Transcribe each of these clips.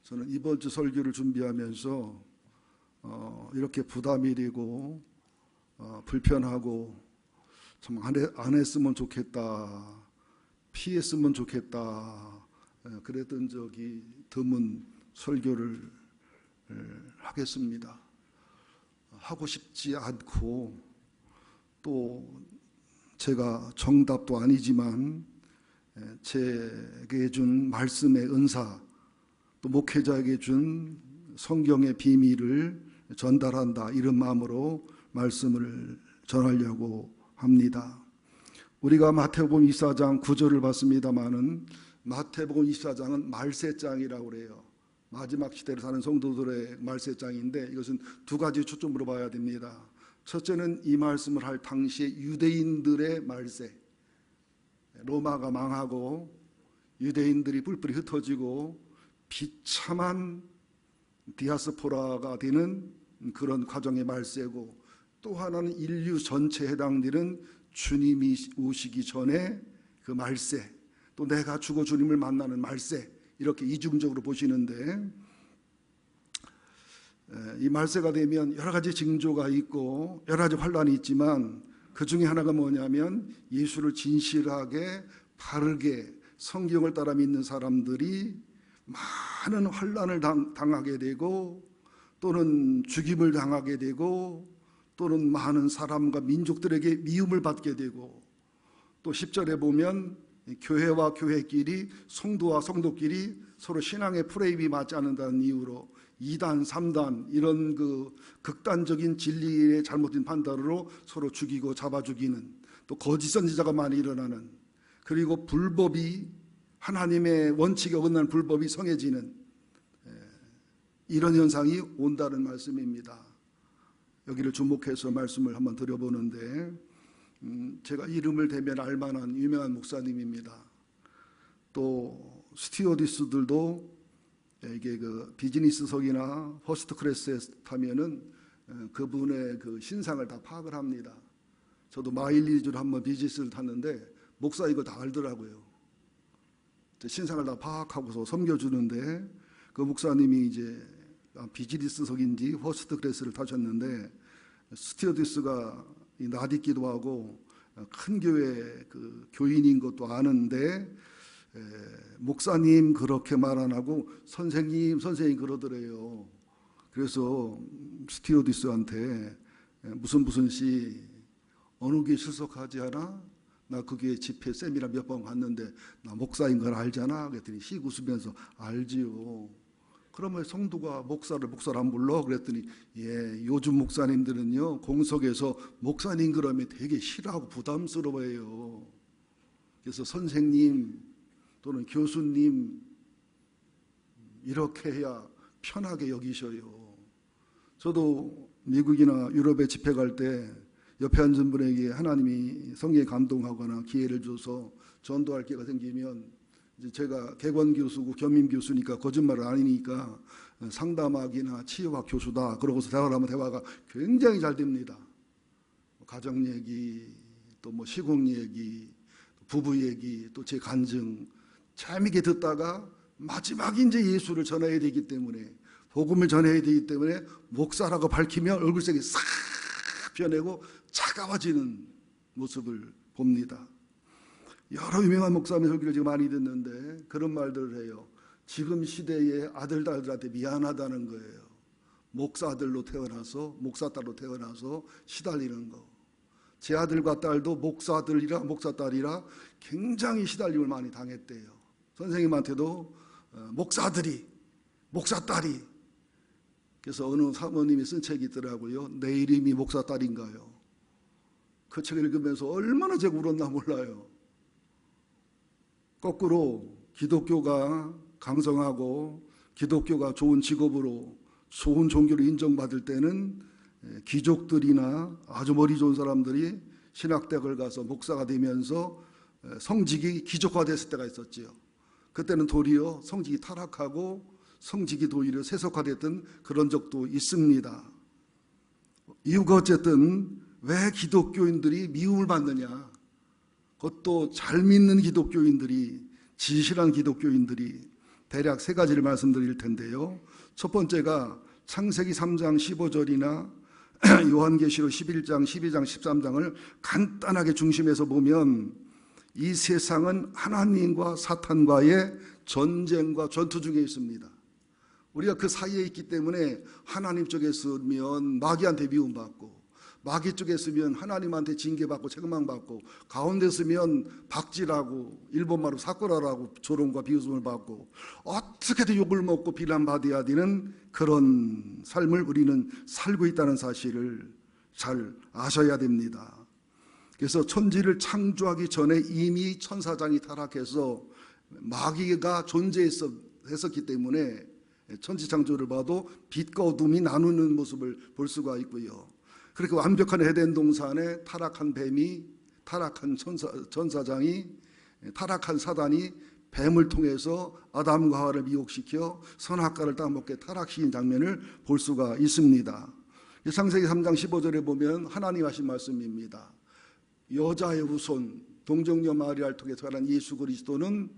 저는 이번 주 설교를 준비하면서 이렇게 부담이 되고 불편하고 참 안 했으면 좋겠다, 피했으면 좋겠다, 그랬던 적이 드문 설교를 하겠습니다. 하고 싶지 않고 또 제가 정답도 아니지만 제게 준 말씀의 은사, 또 목회자에게 준 성경의 비밀을 전달한다, 이런 마음으로 말씀을 전하려고 합니다. 우리가 마태복음 24장 9절을 봤습니다마는 마태복음 24장은 말세장이라고 그래요. 마지막 시대를 사는 성도들의 말세장인데 이것은 두 가지 초점으로 봐야 됩니다. 첫째는 이 말씀을 할 당시에 유대인들의 말세, 로마가 망하고 유대인들이 뿔뿔이 흩어지고 비참한 디아스포라가 되는 그런 과정의 말세고, 또 하나는 인류 전체에 해당되는 주님이 오시기 전에 그 말세, 또 내가 죽어 주님을 만나는 말세, 이렇게 이중적으로 보시는데, 이 말세가 되면 여러 가지 징조가 있고 여러 가지 환란이 있지만 그 중에 하나가 뭐냐면 예수를 진실하게 바르게 성경을 따라 믿는 사람들이 많은 환란을 당하게 되고, 또는 죽임을 당하게 되고, 또는 많은 사람과 민족들에게 미움을 받게 되고, 또 10절에 보면 교회와 교회끼리, 성도와 성도끼리 서로 신앙의 프레임이 맞지 않는다는 이유로 2단, 3단 이런 그 극단적인 진리의 잘못된 판단으로 서로 죽이고 잡아 죽이는, 또 거짓 선지자가 많이 일어나는, 그리고 불법이, 하나님의 원칙에 어긋나는 불법이 성해지는 이런 현상이 온다는 말씀입니다. 여기를 주목해서 말씀을 한번 드려보는데, 제가 이름을 대면 알만한 유명한 목사님입니다. 또 스튜어디스들도 이게 그 비즈니스석이나 퍼스트 클래스에 타면은 그분의 그 신상을 다 파악을 합니다. 저도 마일리지로 한번 비즈니스를 탔는데 목사 이거 다 알더라고요. 신상을 다 파악하고서 섬겨주는데, 그 목사님이 이제 비즈니스석인지 퍼스트 클래스를 타셨는데 스튜어디스가 낯익기도 하고 큰 교회 그 교인인 것도 아는데 목사님 그렇게 말 안 하고 선생님 그러더래요. 그래서 스튜어디스한테 무슨 씨 어느 교회 출석하지 않아? 나 그 교회 집회 세미나 몇 번 갔는데 나 목사인 걸 알잖아. 그랬더니 씩 웃으면서 알지요. 그러면 성도가 목사를 안 불러? 그랬더니 예, 요즘 목사님들은요 공석에서 목사님 그러면 되게 싫어하고 부담스러워해요. 그래서 선생님 또는 교수님 이렇게 해야 편하게 여기셔요. 저도 미국이나 유럽에 집회 갈 때 옆에 앉은 분에게 하나님이 성령에 감동하거나 기회를 줘서 전도할 기회가 생기면, 이제 제가 개관 교수고 겸임 교수니까 거짓말을 아니니까 상담학이나 치유학 교수다 그러고서 대화를 하면 대화가 굉장히 잘 됩니다. 가정 얘기, 또 뭐 시공 얘기, 부부 얘기, 또 제 간증 재미있게 듣다가 마지막에 이제 예수를 전해야 되기 때문에, 복음을 전해야 되기 때문에 목사라고 밝히면 얼굴색이 싹 변하고 차가워지는 모습을 봅니다. 여러 유명한 목사님의 설교를 지금 많이 듣는데 그런 말들을 해요. 지금 시대의 아들들한테 미안하다는 거예요. 목사들로 태어나서, 목사딸로 태어나서 시달리는 거. 제 아들과 딸도 목사들이라 목사딸이라 굉장히 시달림을 많이 당했대요. 선생님한테도 목사들이, 목사딸이. 그래서 어느 사모님이 쓴 책이 있더라고요. 내 이름이 목사딸인가요? 그 책을 읽으면서 얼마나 제가 울었나 몰라요. 거꾸로 기독교가 강성하고 기독교가 좋은 직업으로 좋은 종교로 인정받을 때는 귀족들이나 아주 머리 좋은 사람들이 신학대학을 가서 목사가 되면서 성직이 귀족화됐을 때가 있었지요. 그때는 도리어 성직이 타락하고 성직이 도리어 세속화됐던 그런 적도 있습니다. 이유가 어쨌든 왜 기독교인들이 미움을 받느냐, 그것도 잘 믿는 기독교인들이, 진실한 기독교인들이 대략 세 가지를 말씀드릴 텐데요. 첫 번째가 창세기 3장 15절이나 요한계시록 11장, 12장, 13장을 간단하게 중심에서 보면 이 세상은 하나님과 사탄과의 전쟁과 전투 중에 있습니다. 우리가 그 사이에 있기 때문에 하나님 쪽에 서면 마귀한테 미움받고, 마귀 쪽에 서면 하나님한테 징계받고 책망받고, 가운데 서면 박질하고 일본말로 사쿠라라고 조롱과 비웃음을 받고, 어떻게든 욕을 먹고 비난받아야 되는 그런 삶을 우리는 살고 있다는 사실을 잘 아셔야 됩니다. 그래서 천지를 창조하기 전에 이미 천사장이 타락해서 마귀가 존재했었기 때문에 천지 창조를 봐도 빛과 어둠이 나누는 모습을 볼 수가 있고요. 그렇게 완벽한 에덴 동산에 타락한 뱀이, 타락한 천사장이, 타락한 사단이 뱀을 통해서 아담과 하와를 미혹시켜 선악과를 따먹게 타락시킨 장면을 볼 수가 있습니다. 창세기 3장 15절에 보면 하나님 하신 말씀입니다. 여자의 후손 동정녀 마리아를 통해 태어난 예수 그리스도는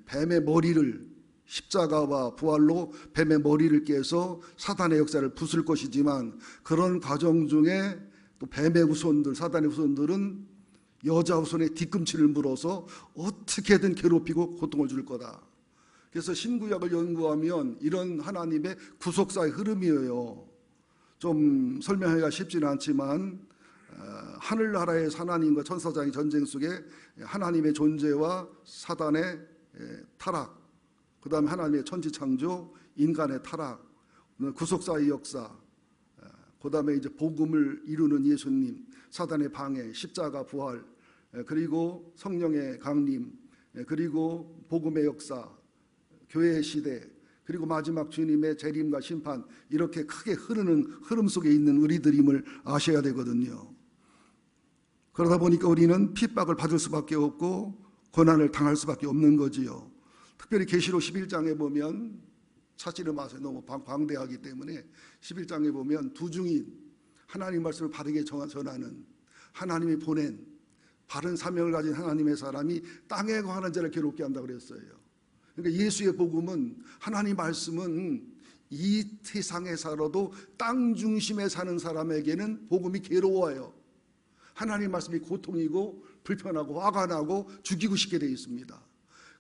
뱀의 머리를, 십자가와 부활로 뱀의 머리를 깨서 사단의 역사를 부술 것이지만, 그런 과정 중에 또 뱀의 후손들, 사단의 후손들은 여자 후손의 뒤꿈치를 물어서 어떻게든 괴롭히고 고통을 줄 거다. 그래서 신구약을 연구하면 이런 하나님의 구속사의 흐름이에요. 좀 설명하기가 쉽지는 않지만 하늘나라의 하나님과 천사장의 전쟁 속에 하나님의 존재와 사단의 타락, 그 다음에 하나님의 천지창조, 인간의 타락, 구속사의 역사, 그 다음에 이제 복음을 이루는 예수님, 사단의 방해, 십자가 부활, 그리고 성령의 강림, 그리고 복음의 역사, 교회의 시대, 그리고 마지막 주님의 재림과 심판, 이렇게 크게 흐르는 흐름 속에 있는 우리들임을 아셔야 되거든요. 그러다 보니까 우리는 핍박을 받을 수밖에 없고 고난을 당할 수밖에 없는 거지요. 특별히 계시록 11장에 보면, 찾지를 마세요. 너무 방대하기 때문에 11장에 보면 두 중인, 하나님 말씀을 바르게 전하는, 하나님이 보낸 바른 사명을 가진 하나님의 사람이 땅에 거하는 자를 괴롭게 한다고 그랬어요. 그러니까 예수의 복음은, 하나님 말씀은 이 세상에 살아도 땅 중심에 사는 사람에게는 복음이 괴로워요. 하나님 말씀이 고통이고 불편하고 화가 나고 죽이고 싶게 되어 있습니다.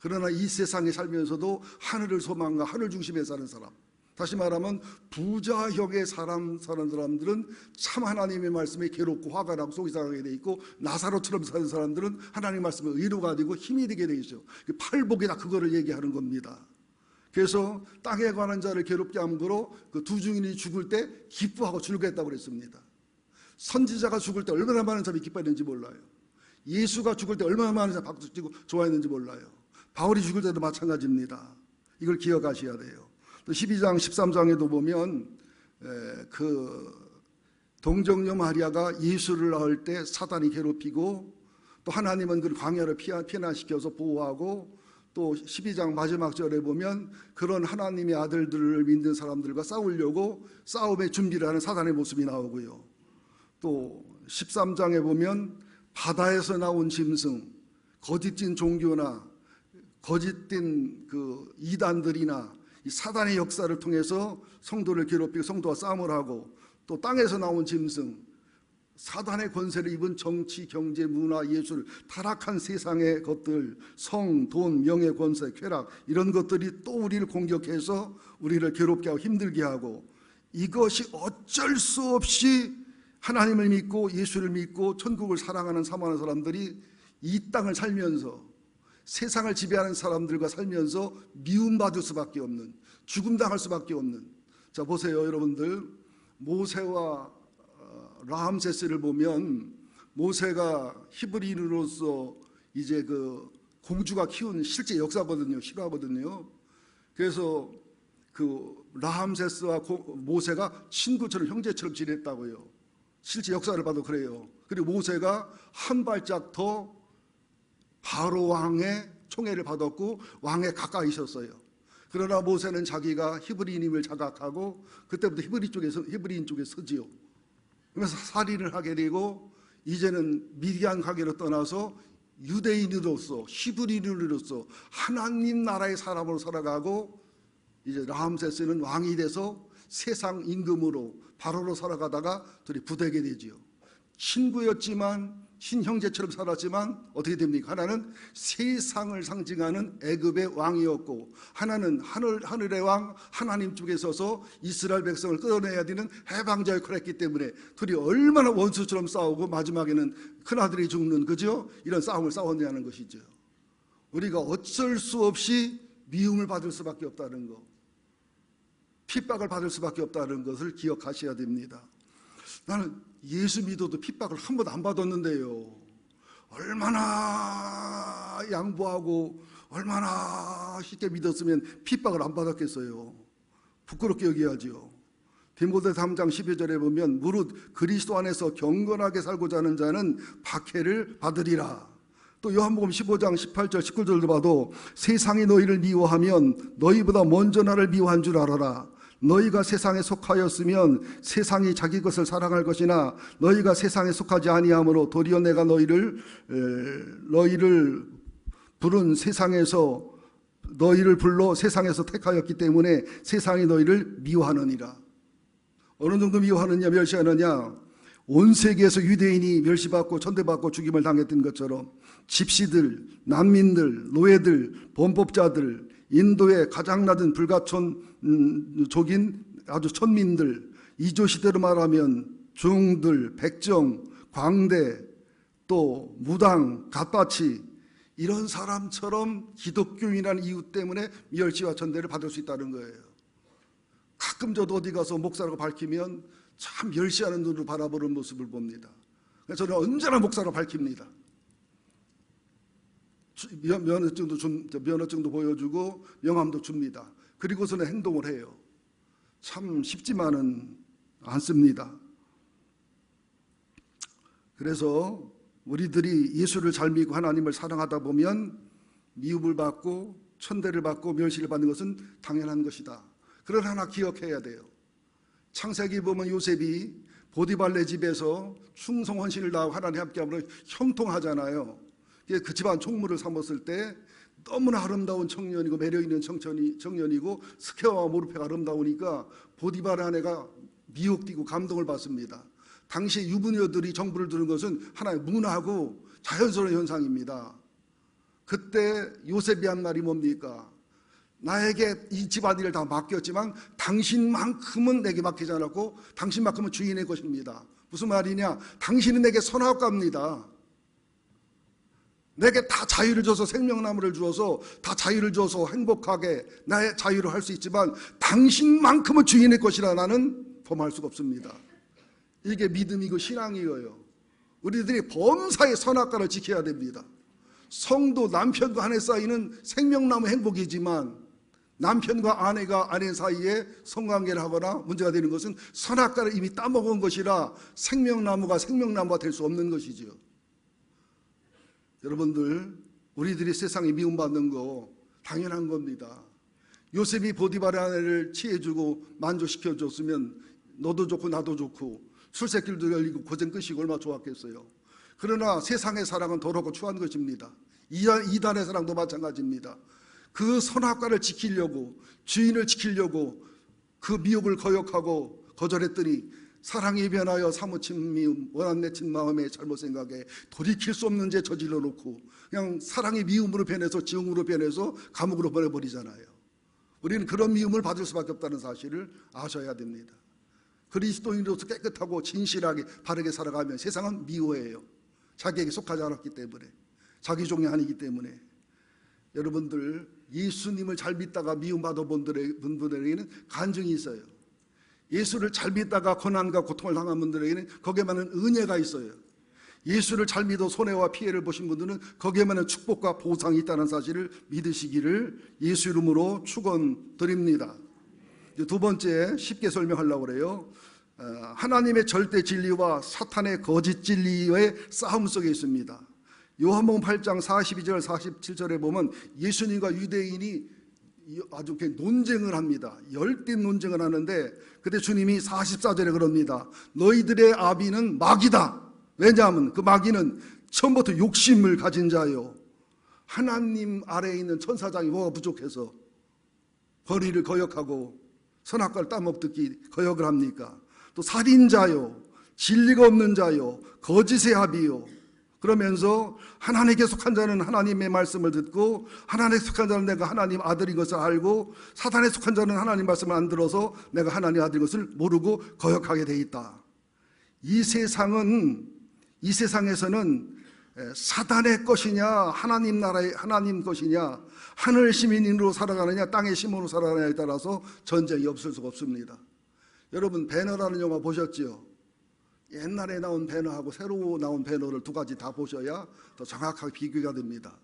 그러나 이 세상에 살면서도 하늘을 소망과 하늘 중심에 사는 사람, 다시 말하면 부자형의 사는 사람들은 참 하나님의 말씀에 괴롭고 화가 나고 속이 상하게 돼 있고, 나사로처럼 사는 사람들은 하나님 말씀에 의로가 되고 힘이 되게 돼 있어요. 팔복이 다 그거를 얘기하는 겁니다. 그래서 땅에 관한 자를 괴롭게 함으로 그 두 증인이 죽을 때 기뻐하고 즐거했다고 그랬습니다. 선지자가 죽을 때 얼마나 많은 사람이 기뻐했는지 몰라요. 예수가 죽을 때 얼마나 많은 사람이 박수치고 좋아했는지 몰라요. 바울이 죽을 때도 마찬가지입니다. 이걸 기억하셔야 돼요. 또 12장 13장에도 보면 그 동정녀 마리아가 예수를 낳을 때 사단이 괴롭히고, 또 하나님은 그 광야를 피난시켜서 보호하고, 또 12장 마지막 절에 보면 그런 하나님의 아들들을 믿는 사람들과 싸우려고 싸움의 준비를 하는 사단의 모습이 나오고요. 또 13장에 보면 바다에서 나온 짐승, 거짓된 종교나 거짓된 그 이단들이나 이 사단의 역사를 통해서 성도를 괴롭히고 성도와 싸움을 하고, 또 땅에서 나온 짐승, 사단의 권세를 입은 정치, 경제, 문화, 예술, 타락한 세상의 것들, 성, 돈, 명예, 권세, 쾌락, 이런 것들이 또 우리를 공격해서 우리를 괴롭게 하고 힘들게 하고, 이것이 어쩔 수 없이 하나님을 믿고 예수를 믿고 천국을 사랑하는 사모하는 사람들이 이 땅을 살면서, 세상을 지배하는 사람들과 살면서 미움받을 수밖에 없는, 죽음당할 수밖에 없는. 자, 보세요 여러분들, 모세와 라암세스를 보면, 모세가 히브리인으로서 이제 그 공주가 키운 실제 역사거든요. 실화거든요. 그래서 그 라암세스와 모세가 친구처럼 형제처럼 지냈다고요. 실제 역사를 봐도 그래요. 그리고 모세가 한 발짝 더 바로 왕의 총애를 받았고 왕에 가까이 있었어요. 그러나 모세는 자기가 히브리인임을 자각하고 그때부터 히브리인 쪽에 서지요. 그래서 살인을 하게 되고, 이제는 미디안 가게로 떠나서 유대인으로서 히브리인으로서 하나님 나라의 사람으로 살아가고 이제 람세스는 왕이 돼서 세상 임금으로 바로로 살아가다가 둘이 부대게 되지요. 친구였지만 친형제처럼 살았지만 어떻게 됩니까? 하나는 세상을 상징하는 애굽의 왕이었고 하나는 하늘의 왕 하나님 쪽에 서서 이스라엘 백성을 끌어내야 되는 해방자 역할을 했기 때문에 둘이 얼마나 원수처럼 싸우고 마지막에는 큰아들이 죽는 그죠? 이런 싸움을 싸웠냐는 것이죠. 우리가 어쩔 수 없이 미움을 받을 수밖에 없다는 것, 핍박을 받을 수밖에 없다는 것을 기억하셔야 됩니다. 나는 예수 믿어도 핍박을 한 번도 안 받았는데요. 얼마나 양보하고 얼마나 쉽게 믿었으면 핍박을 안 받았겠어요. 부끄럽게 여겨야죠. 디모데 3장 12절에 보면 무릇 그리스도 안에서 경건하게 살고자 하는 자는 박해를 받으리라. 또 요한복음 15장 18절 19절도 봐도 세상이 너희를 미워하면 너희보다 먼저 나를 미워한 줄 알아라. 너희가 세상에 속하였으면 세상이 자기 것을 사랑할 것이나 너희가 세상에 속하지 아니하므로 도리어 내가 너희를 부른 세상에서 너희를 불러 세상에서 택하였기 때문에 세상이 너희를 미워하느니라. 어느 정도 미워하느냐 멸시하느냐, 온 세계에서 유대인이 멸시받고 천대받고 죽임을 당했던 것처럼 집시들, 난민들, 노예들, 범법자들, 인도의 가장 낮은 불가촌족인 아주 천민들, 이조시대로 말하면 중들, 백정, 광대, 또 무당, 갓바치 이런 사람처럼 기독교인이라는 이유 때문에 멸시와 천대를 받을 수 있다는 거예요. 가끔 저도 어디 가서 목사라고 밝히면 참 멸시하는 눈으로 바라보는 모습을 봅니다. 저는 언제나 목사로 밝힙니다. 면허증도 보여주고 명함도 줍니다. 그리고서는 행동을 해요. 참 쉽지만은 않습니다. 그래서 우리들이 예수를 잘 믿고 하나님을 사랑하다 보면 미움을 받고 천대를 받고 멸시를 받는 것은 당연한 것이다. 그러나 하나 기억해야 돼요. 창세기 보면 요셉이 보디발네 집에서 충성 헌신을 다하고 하나님 함께함으로 형통하잖아요. 그 집안 총무를 삼았을 때 너무나 아름다운 청년이고 매력있는 청년이고 스케와 모르페가 아름다우니까 보디발의 아내가 미혹되고 감동을 받습니다. 당시 유부녀들이 정부를 두는 것은 하나의 문화고 자연스러운 현상입니다. 그때 요셉이 한 말이 뭡니까? 나에게 이 집안일을 다 맡겼지만 당신만큼은 내게 맡기지 않았고 당신만큼은 주인의 것입니다. 무슨 말이냐? 당신은 내게 선악과입니다. 내게 다 자유를 줘서 생명나무를 주어서 다 자유를 줘서 행복하게 나의 자유를 할 수 있지만 당신만큼은 주인의 것이라 나는 범할 수가 없습니다. 이게 믿음이고 신앙이에요. 우리들이 범사의 선악과를 지켜야 됩니다. 성도 남편과 아내 사이는 생명나무 행복이지만 남편과 아내가 아내 사이에 성관계를 하거나 문제가 되는 것은 선악과를 이미 따먹은 것이라 생명나무가 생명나무가 될 수 없는 것이죠. 여러분들, 우리들이 세상에 미움받는 거 당연한 겁니다. 요셉이 보디발의 아내를 취해주고 만족시켜줬으면 너도 좋고 나도 좋고 술새길도 열리고 고생 끝이고 얼마나 좋았겠어요. 그러나 세상의 사랑은 더럽고 추한 것입니다. 이단의 사랑도 마찬가지입니다. 그 선악과를 지키려고, 주인을 지키려고 그 미혹을 거역하고 거절했더니 사랑이 변하여 사무친 미움, 원한 맺힌 마음에 잘못 생각에 돌이킬 수 없는 죄 저질러 놓고 그냥 사랑이 미움으로 변해서 지옥으로 변해서 감옥으로 보내버리잖아요. 우리는 그런 미움을 받을 수밖에 없다는 사실을 아셔야 됩니다. 그리스도인으로서 깨끗하고 진실하게 바르게 살아가면 세상은 미워해요. 자기에게 속하지 않았기 때문에, 자기 종이 아니기 때문에. 여러분들, 예수님을 잘 믿다가 미움받아 본 분들에게는 간증이 있어요. 예수를 잘 믿다가 고난과 고통을 당한 분들에게는 거기에만은 은혜가 있어요. 예수를 잘 믿어 손해와 피해를 보신 분들은 거기에만은 축복과 보상이 있다는 사실을 믿으시기를 예수 이름으로 축원드립니다. 두 번째, 쉽게 설명하려고 그래요. 하나님의 절대 진리와 사탄의 거짓 진리의 싸움 속에 있습니다. 요한복음 8장 42절 47절에 보면 예수님과 유대인이 아주 논쟁을 합니다. 열띤 논쟁을 하는데 그때 주님이 44절에 그럽니다. 너희들의 아비는 마귀다. 왜냐하면 그 마귀는 처음부터 욕심을 가진 자요, 하나님 아래에 있는 천사장이 뭐가 부족해서 거리를 거역하고 선악과를 따먹듣기 거역을 합니까? 또 살인자요, 진리가 없는 자요, 거짓의 합이요, 그러면서 하나님께 속한 자는 하나님의 말씀을 듣고 하나님께 속한 자는 내가 하나님 아들인 것을 알고 사단에 속한 자는 하나님 말씀을 안 들어서 내가 하나님 아들인 것을 모르고 거역하게 돼 있다. 이 세상에서는 사단의 것이냐 하나님 나라의 하나님 것이냐, 하늘 시민으로 살아가느냐 땅의 시민으로 살아가느냐에 따라서 전쟁이 없을 수가 없습니다. 여러분, 배너라는 영화 보셨지요? 옛날에 나온 배너하고 새로 나온 배너를 두 가지 다 보셔야 더 정확하게 비교가 됩니다.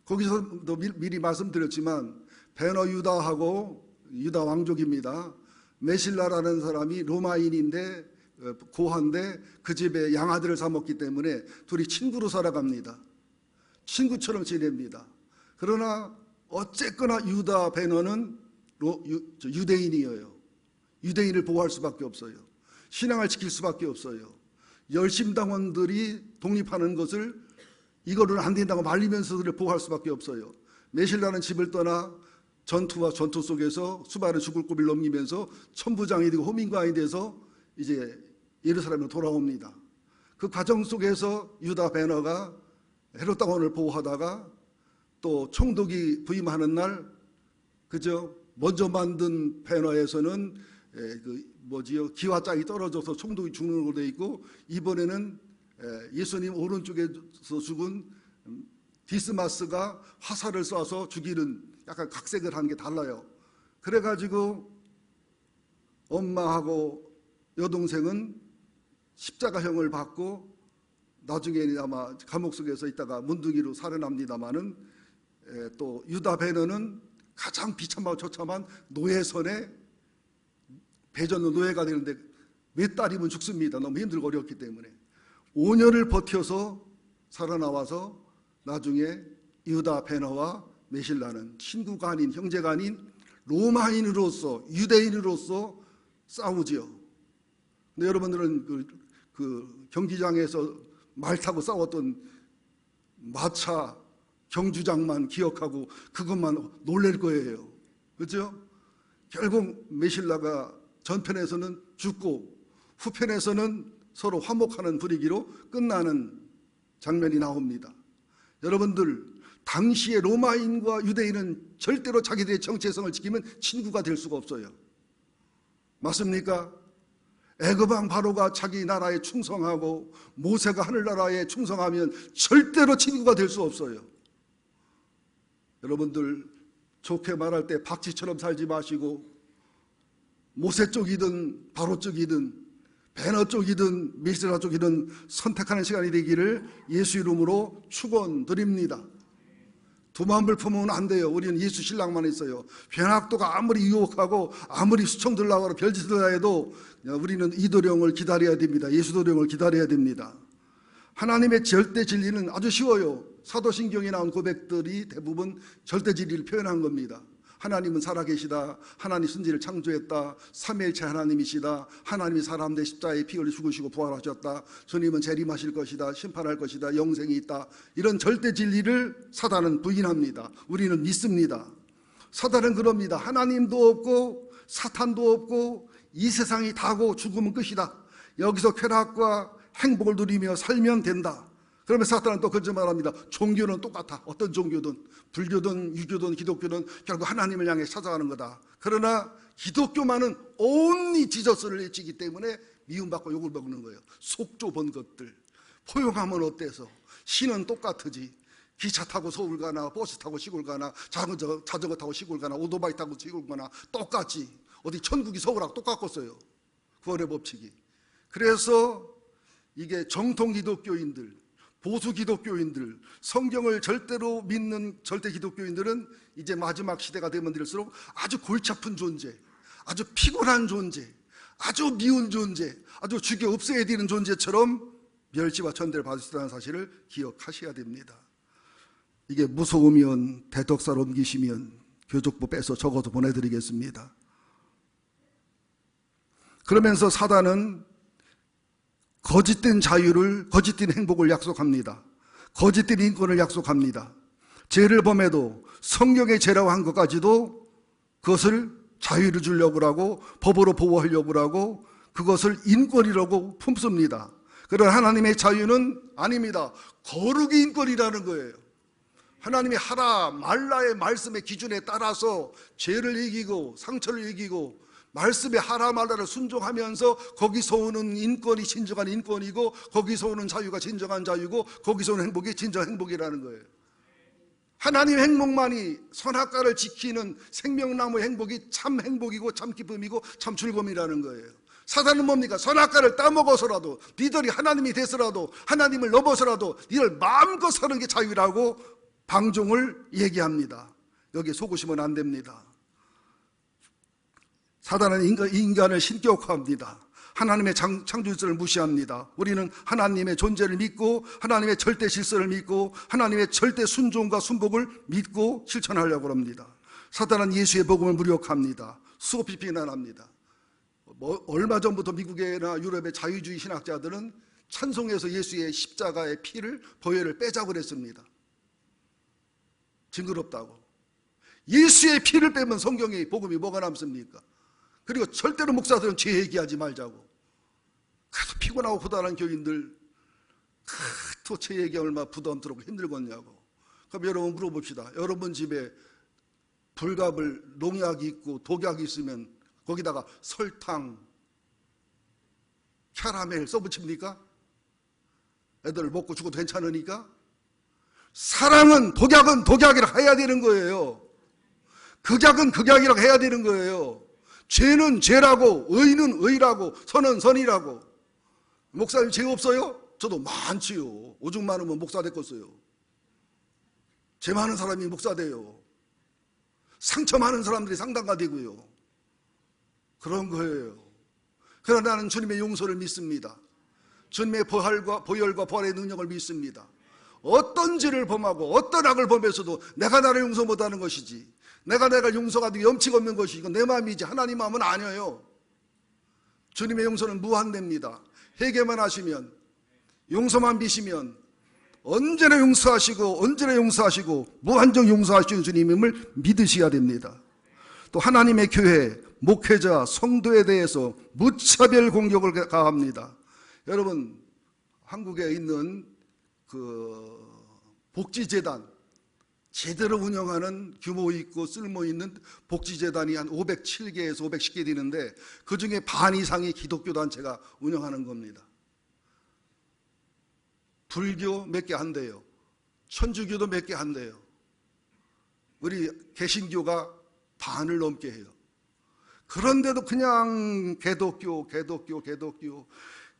거기서도 미리 말씀드렸지만 배너 유다하고, 유다 왕족입니다, 메실라라는 사람이 로마인인데 고한데 그 집에 양아들을 사먹기 때문에 둘이 친구로 살아갑니다. 친구처럼 지냅니다. 그러나 어쨌거나 유다 배너는 유대인이에요. 유대인을 보호할 수밖에 없어요. 신앙을 지킬 수밖에 없어요. 열심당원들이 독립하는 것을 이거를 안 된다고 말리면서 그를 보호할 수밖에 없어요. 메실라는 집을 떠나 전투와 전투 속에서 수많은 죽을 고비를 넘기면서 천부장이 되고 호민관이 돼서 이제 예루살렘으로 돌아옵니다. 그 과정 속에서 유다 배너가 헤롯 당원을 보호하다가 또 총독이 부임하는 날, 그죠? 먼저 만든 배너에서는 기와장이 떨어져서 총독이 죽는 걸로 되어 있고, 이번에는 예수님 오른쪽에서 죽은 디스마스가 화살을 쏴서 죽이는, 약간 각색을 한 게 달라요. 그래가지고 엄마하고 여동생은 십자가형을 받고 나중에는 아마 감옥 속에서 있다가 문둥이로 살해납니다마는, 또 유다 배너는 가장 비참하고 처참한 노예선에 배전로 노예가 되는데 몇 달이면 죽습니다. 너무 힘들고 어렵기 때문에 5년을 버텨서 살아나와서 나중에 유다 배너와 메실라는 친구가 아닌, 형제가 아닌 로마인으로서, 유대인으로서 싸우지요. 근데 여러분들은 그 경기장에서 말 타고 싸웠던 마차 경주장만 기억하고 그것만 놀랄 거예요. 그렇죠? 결국 메실라가 전편에서는 죽고 후편에서는 서로 화목하는 분위기로 끝나는 장면이 나옵니다. 여러분들, 당시에 로마인과 유대인은 절대로 자기들의 정체성을 지키면 친구가 될 수가 없어요. 맞습니까? 애굽왕 바로가 자기 나라에 충성하고 모세가 하늘나라에 충성하면 절대로 친구가 될 수 없어요. 여러분들, 좋게 말할 때 박쥐처럼 살지 마시고 모세 쪽이든 바로 쪽이든 배너 쪽이든 메실라 쪽이든 선택하는 시간이 되기를 예수 이름으로 축원드립니다. 두 마음을 품으면 안 돼요. 우리는 예수 신랑만 있어요. 변학도가 아무리 유혹하고 아무리 수청 들라고 별짓을 해도 우리는 이도령을 기다려야 됩니다. 예수 도령을 기다려야 됩니다. 하나님의 절대 진리는 아주 쉬워요. 사도신경에 나온 고백들이 대부분 절대 진리를 표현한 겁니다. 하나님은 살아계시다, 하나님 순지를 창조했다, 삼위일체 하나님이시다, 하나님이 사람 대 십자가에 피 흘려 죽으시고 부활하셨다, 주님은 재림하실 것이다, 심판할 것이다, 영생이 있다, 이런 절대 진리를 사단은 부인합니다. 우리는 믿습니다. 사단은 그럽니다. 하나님도 없고 사탄도 없고 이 세상이 다고 죽으면 끝이다, 여기서 쾌락과 행복을 누리며 살면 된다. 그러면 사탄은 또 거짓말합니다. 종교는 똑같아. 어떤 종교든, 불교든 유교든 기독교든 결국 하나님을 향해 찾아가는 거다. 그러나 기독교만은 온리 지저스를 외치기 때문에 미움받고 욕을 먹는 거예요. 속 좁은 것들. 포용하면 어때서? 신은 똑같으지. 기차 타고 서울 가나 버스 타고 시골 가나 자전거 타고 시골 가나 오토바이 타고 시골 가나 똑같지. 어디 천국이 서울하고 똑같겠어요. 구원의 법칙이. 그래서 이게 정통 기독교인들, 보수 기독교인들, 성경을 절대로 믿는 절대 기독교인들은 이제 마지막 시대가 되면 될수록 아주 골치 아픈 존재, 아주 피곤한 존재, 아주 미운 존재, 아주 죽여 없애야 되는 존재처럼 멸시와 천대를 받을 수 있다는 사실을 기억하셔야 됩니다. 이게 무서우면 대덕사로 옮기시면 교족부 빼서 적어서 보내드리겠습니다. 그러면서 사단은 거짓된 자유를, 거짓된 행복을 약속합니다. 거짓된 인권을 약속합니다. 죄를 범해도 성경의 죄라고 한 것까지도 그것을 자유를 주려고 하고 법으로 보호하려고 하고 그것을 인권이라고 품습니다. 그러나 하나님의 자유는 아닙니다. 거룩이 인권이라는 거예요. 하나님이 하라 말라의 말씀의 기준에 따라서 죄를 이기고 상처를 이기고 말씀에 하라 말라를 순종하면서 거기서 오는 인권이 진정한 인권이고 거기서 오는 자유가 진정한 자유고 거기서 오는 행복이 진정한 행복이라는 거예요. 하나님의 행복만이 선악과를 지키는 생명나무의 행복이 참 행복이고 참 기쁨이고 참 즐거움이라는 거예요. 사단은 뭡니까? 선악과를 따먹어서라도 니들이 하나님이 돼서라도 하나님을 넘어서라도 니들 마음껏 사는 게 자유라고 방종을 얘기합니다. 여기에 속으시면 안 됩니다. 사단은 인간을 신격화합니다. 하나님의 창조주를 무시합니다. 우리는 하나님의 존재를 믿고 하나님의 절대 질서를 믿고 하나님의 절대 순종과 순복을 믿고 실천하려고 합니다. 사단은 예수의 복음을 무력합니다. 수없이 비난합니다. 얼마 전부터 미국이나 유럽의 자유주의 신학자들은 찬송에서 예수의 십자가의 피를 보혈을 빼자고 그랬습니다. 징그럽다고. 예수의 피를 빼면 성경의 복음이 뭐가 남습니까? 그리고 절대로 목사들은 죄 얘기하지 말자고. 그래서 피곤하고 고단한 교인들 도대체 얘기 얼마나 부담스럽고 힘들겠냐고. 그럼 여러분 물어봅시다. 여러분 집에 불갑을 농약이 있고 독약이 있으면 거기다가 설탕, 캐러멜 써붙입니까? 애들 먹고 죽어도 괜찮으니까? 사랑은 독약은 독약이라고 해야 되는 거예요. 극약은 극약이라고 해야 되는 거예요. 죄는 죄라고, 의는 의라고, 선은 선이라고. 목사님 죄 없어요? 저도 많지요. 오죽 많으면 목사 됐겠어요. 죄 많은 사람이 목사 돼요. 상처 많은 사람들이 상담가 되고요. 그런 거예요. 그러나 나는 주님의 용서를 믿습니다. 주님의 보혈과 부활의 능력을 믿습니다. 어떤 죄를 범하고 어떤 악을 범해서도 내가 나를 용서 못하는 것이지, 내가 용서가 되고 염치가 없는 것이 이건 내 마음이지 하나님 마음은 아니에요. 주님의 용서는 무한대입니다. 회개만 하시면, 용서만 비시면 언제나 용서하시고 무한정 용서하시는 주님임을 믿으셔야 됩니다. 또 하나님의 교회, 목회자, 성도에 대해서 무차별 공격을 가합니다. 여러분, 한국에 있는 그 복지재단, 제대로 운영하는 규모 있고 쓸모 있는 복지재단이 한 507개에서 510개 되는데 그 중에 반 이상이 기독교 단체가 운영하는 겁니다. 불교 몇 개 안 돼요. 천주교도 몇 개 안 돼요. 우리 개신교가 반을 넘게 해요. 그런데도 그냥 개독교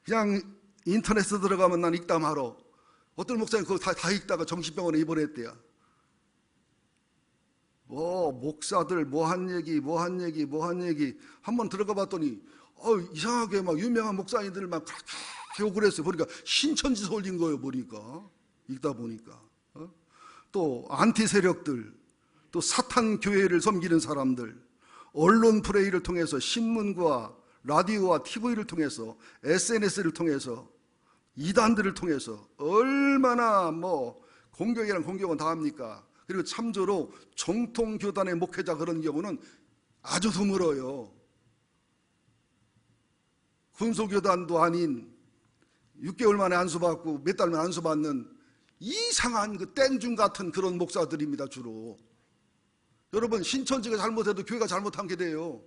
그냥 인터넷에 들어가면 난 읽다말어. 어떤 목사님 그거 다 읽다가 정신병원에 입원했대요. 목사들 뭐한 얘기 한번 들어가 봤더니 이상하게 막 유명한 목사님들 막 그렇게 욕을 했어요. 보니까 신천지에서 올린 거예요. 읽다 보니까 또 안티 세력들, 또 사탄 교회를 섬기는 사람들, 언론 플레이를 통해서 신문과 라디오와 TV를 통해서 SNS를 통해서 이단들을 통해서 얼마나 공격이란 공격은 다 합니까? 그리고 참조로 정통교단의 목회자 그런 경우는 아주 드물어요. 군소교단도 아닌 6개월 만에 안수받고 몇 달 만에 안수받는 이상한 그 땡중 같은 그런 목사들입니다. 주로. 여러분, 신천지가 잘못해도 교회가 잘못한 게 돼요.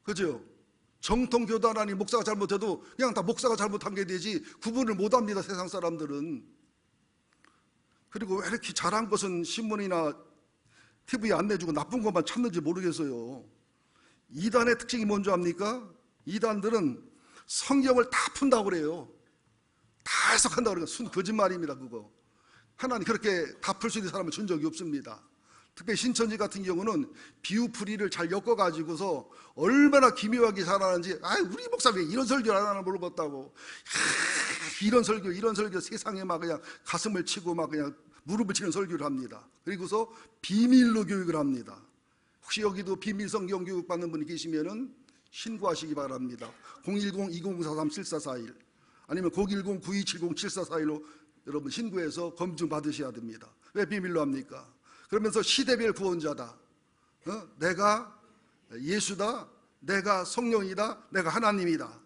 그죠? 정통교단 아닌 목사가 잘못해도 그냥 다 목사가 잘못한 게 되지 구분을 못합니다. 세상 사람들은. 그리고 왜 이렇게 잘한 것은 신문이나 TV에 안 내주고 나쁜 것만 찾는지 모르겠어요. 이단의 특징이 뭔지 압니까? 이단들은 성경을 다 푼다고 그래요. 다 해석한다고 그래요. 순 거짓말입니다. 그거 하나님 그렇게 다 풀 수 있는 사람을 준 적이 없습니다. 특별히 신천지 같은 경우는 비유풀이를 잘 엮어가지고서 얼마나 기묘하게 잘하는지, 우리 목사 왜 이런 설교를 안 하나 모르겠다고. 이런 설교 세상에 막 그냥 가슴을 치고 막 그냥 무릎을 치는 설교를 합니다. 그리고서 비밀로 교육을 합니다. 혹시 여기도 비밀 성경 교육 받는 분이 계시면은 신고하시기 바랍니다. 010-2043-7441 아니면 010-9270-7441로 여러분 신고해서 검증 받으셔야 됩니다. 왜 비밀로 합니까? 그러면서 시대별 구원자다. 내가 예수다. 내가 성령이다. 내가 하나님이다.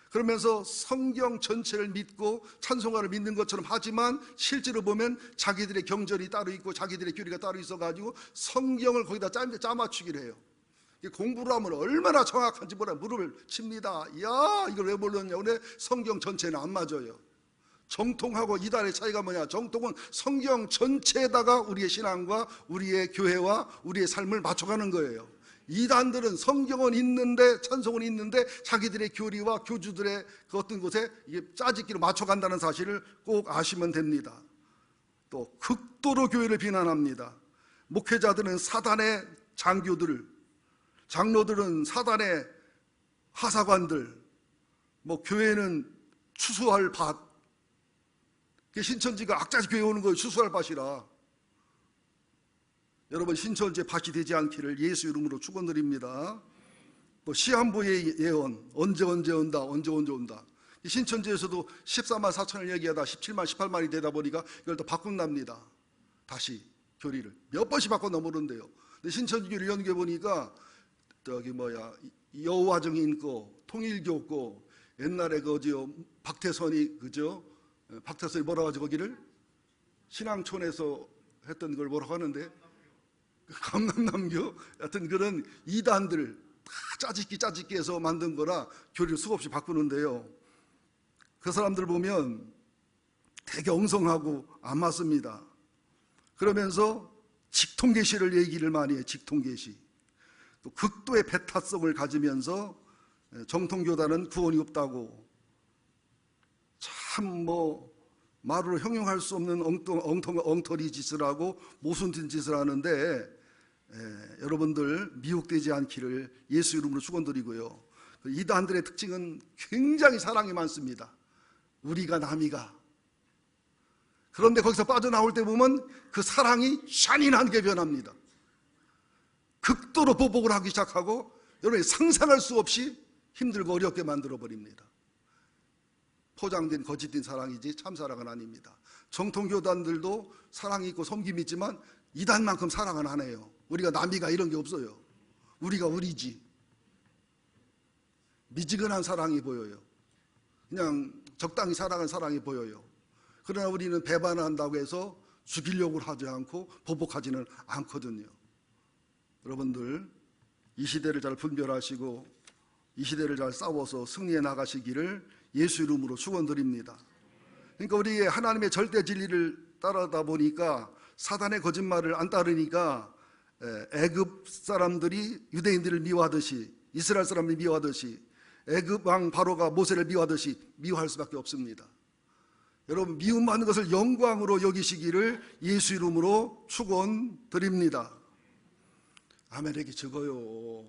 그러면서 성경 전체를 믿고 찬송가를 믿는 것처럼 하지만 실제로 보면 자기들의 경전이 따로 있고 자기들의 교리가 따로 있어가지고 성경을 거기다 짜맞추기를 해요. 공부를 하면 얼마나 정확한지 몰라 무릎을 칩니다. 야, 이걸 왜 모르느냐? 근데 성경 전체는 안 맞아요. 정통하고 이단의 차이가 뭐냐? 정통은 성경 전체에다가 우리의 신앙과 우리의 교회와 우리의 삶을 맞춰가는 거예요. 이단들은 성경은 있는데 찬송은 있는데 자기들의 교리와 교주들의 그 어떤 곳에 이게 짜집기로 맞춰간다는 사실을 꼭 아시면 됩니다. 또 극도로 교회를 비난합니다. 목회자들은 사단의 장교들, 장로들은 사단의 하사관들, 교회는 추수할 밭. 신천지가 악자지 교회 오는 거 추수할 밭이라. 여러분 신천지의 밭이 되지 않기를 예수 이름으로 축원드립니다. 또 시한부의 예언, 언제 온다, 언제 온다. 신천지에서도 14만 4천을 얘기하다 17만 18만이 되다 보니까 이걸 또 바꾼답니다. 다시 교리를 몇 번씩 바꿨나 모르는데요. 근데 신천지 교리 연구해 보니까 여호와 증인 거, 통일교 거, 옛날에 박태선이 박태선이 뭐라고 하죠? 거기를 신앙촌에서 했던 걸 뭐라고 하는데 강남남교 같은 그런 이단들 다 짜집기 해서 만든 거라 교리를 수없이 바꾸는데요. 그 사람들 보면 되게 엉성하고 안 맞습니다. 그러면서 직통계시를 얘기를 많이 해요. 직통계시. 또 극도의 배타성을 가지면서 정통교단은 구원이 없다고 참 말로 형용할 수 없는 엉터리 짓을 하고 모순된 짓을 하는데 여러분들 미혹되지 않기를 예수 이름으로 축원드리고요. 이단들의 특징은 굉장히 사랑이 많습니다. 우리가 남이가. 그런데 거기서 빠져나올 때 보면 그 사랑이 샤닌하게 변합니다. 극도로 보복을 하기 시작하고 여러분이 상상할 수 없이 힘들고 어렵게 만들어버립니다. 포장된 거짓된 사랑이지 참사랑은 아닙니다. 정통교단들도 사랑이 있고 섬김이 있지만 이단만큼 사랑은 안 해요. 우리가 남이가 이런 게 없어요. 우리가 우리지. 미지근한 사랑이 보여요. 그냥 적당히 사랑한 사랑이 보여요. 그러나 우리는 배반한다고 해서 죽이려고 하지 않고 보복하지는 않거든요. 여러분들 이 시대를 잘 분별하시고 이 시대를 잘 싸워서 승리해 나가시기를 예수 이름으로 축원드립니다. 그러니까 우리 하나님의 절대 진리를 따르다 보니까 사단의 거짓말을 안 따르니까 애굽 사람들이 유대인들을 미워하듯이 이스라엘 사람들이 미워하듯이 애굽 왕 바로가 모세를 미워하듯이 미워할 수밖에 없습니다. 여러분 미움받는 것을 영광으로 여기시기를 예수 이름으로 축원드립니다. 아멘에게 적어요.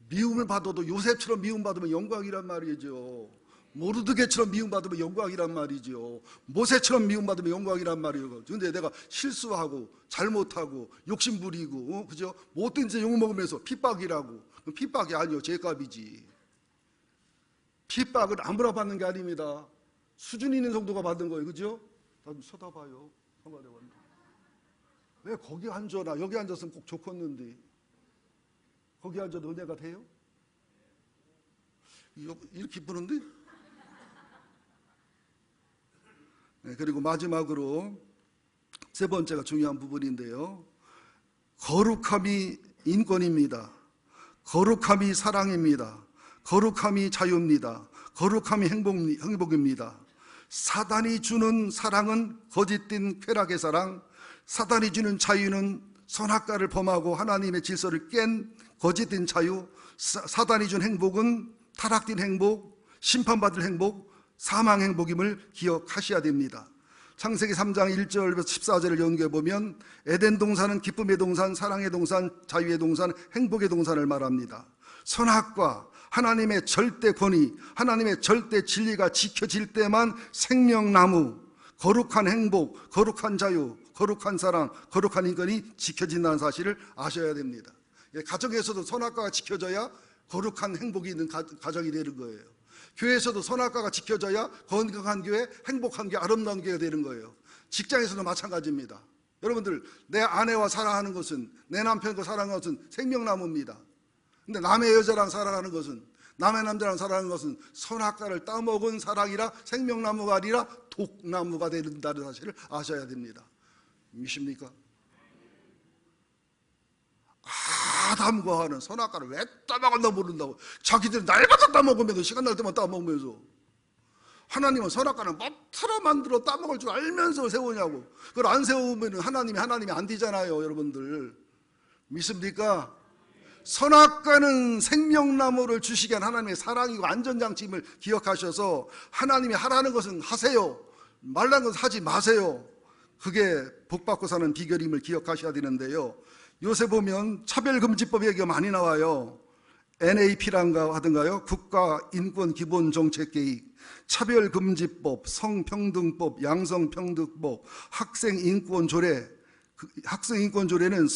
미움을 받아도 요셉처럼 미움받으면 영광이란 말이죠. 모르드게처럼 미움받으면 영광이란 말이죠. 모세처럼 미움받으면 영광이란 말이에요. 그런데 내가 실수하고 잘못하고 욕심부리고 그죠? 못된 짓 욕먹으면서 핍박이라고. 핍박이 아니요, 죄값이지. 핍박은 아무나 받는 게 아닙니다. 수준 있는 정도가 받는 거예요. 그죠? 나 좀 쳐다봐요. 왜 거기 앉아? 나 여기 앉았으면 꼭 좋겠는데 거기 앉아도 은혜가 돼요? 이렇게 부는데? 네, 그리고 마지막으로 세 번째가 중요한 부분인데요. 거룩함이 인권입니다. 거룩함이 사랑입니다. 거룩함이 자유입니다. 거룩함이 행복입니다. 사단이 주는 사랑은 거짓된 쾌락의 사랑, 사단이 주는 자유는 선악과를 범하고 하나님의 질서를 깬 거짓된 자유, 사단이 준 행복은 타락된 행복, 심판받을 행복, 사망 행복임을 기억하셔야 됩니다. 창세기 3장 1절부터 14절을 연구해 보면 에덴 동산은 기쁨의 동산, 사랑의 동산, 자유의 동산, 행복의 동산을 말합니다. 선악과 하나님의 절대 권위, 하나님의 절대 진리가 지켜질 때만 생명나무, 거룩한 행복, 거룩한 자유, 거룩한 사랑, 거룩한 인권이 지켜진다는 사실을 아셔야 됩니다. 가정에서도 선악과가 지켜져야 거룩한 행복이 있는 가정이 되는 거예요. 교회에서도 선악과가 지켜져야 건강한 교회, 행복한 교회, 아름다운 교회가 되는 거예요. 직장에서도 마찬가지입니다. 여러분들, 내 아내와 사랑하는 것은, 내 남편과 사랑하는 것은 생명나무입니다. 근데 남의 여자랑 사랑하는 것은, 남의 남자랑 사랑하는 것은 선악과를 따먹은 사랑이라 생명나무가 아니라 독나무가 된다는 사실을 아셔야 됩니다. 믿습니까? 아담과 하와는 선악과를 왜 따먹었나 모른다고. 자기들이 날마다 따먹으면서, 시간 날 때만 따먹으면서. 하나님은 선악과는 멋처럼 만들어 따먹을 줄 알면서 세우냐고. 그걸 안 세우면 하나님이 안 되잖아요, 여러분들. 믿습니까? 선악과는 생명나무를 주시기 위한 하나님의 사랑이고 안전장치임을 기억하셔서 하나님이 하라는 것은 하세요, 말라는 것은 하지 마세요. 그게 복받고 사는 비결임을 기억하셔야 되는데요, 요새 보면 차별금지법 얘기가 많이 나와요. NAP란가 하던가요? 국가인권기본정책계획, 차별금지법, 성평등법, 양성평등법, 학생인권조례. 학생인권조례는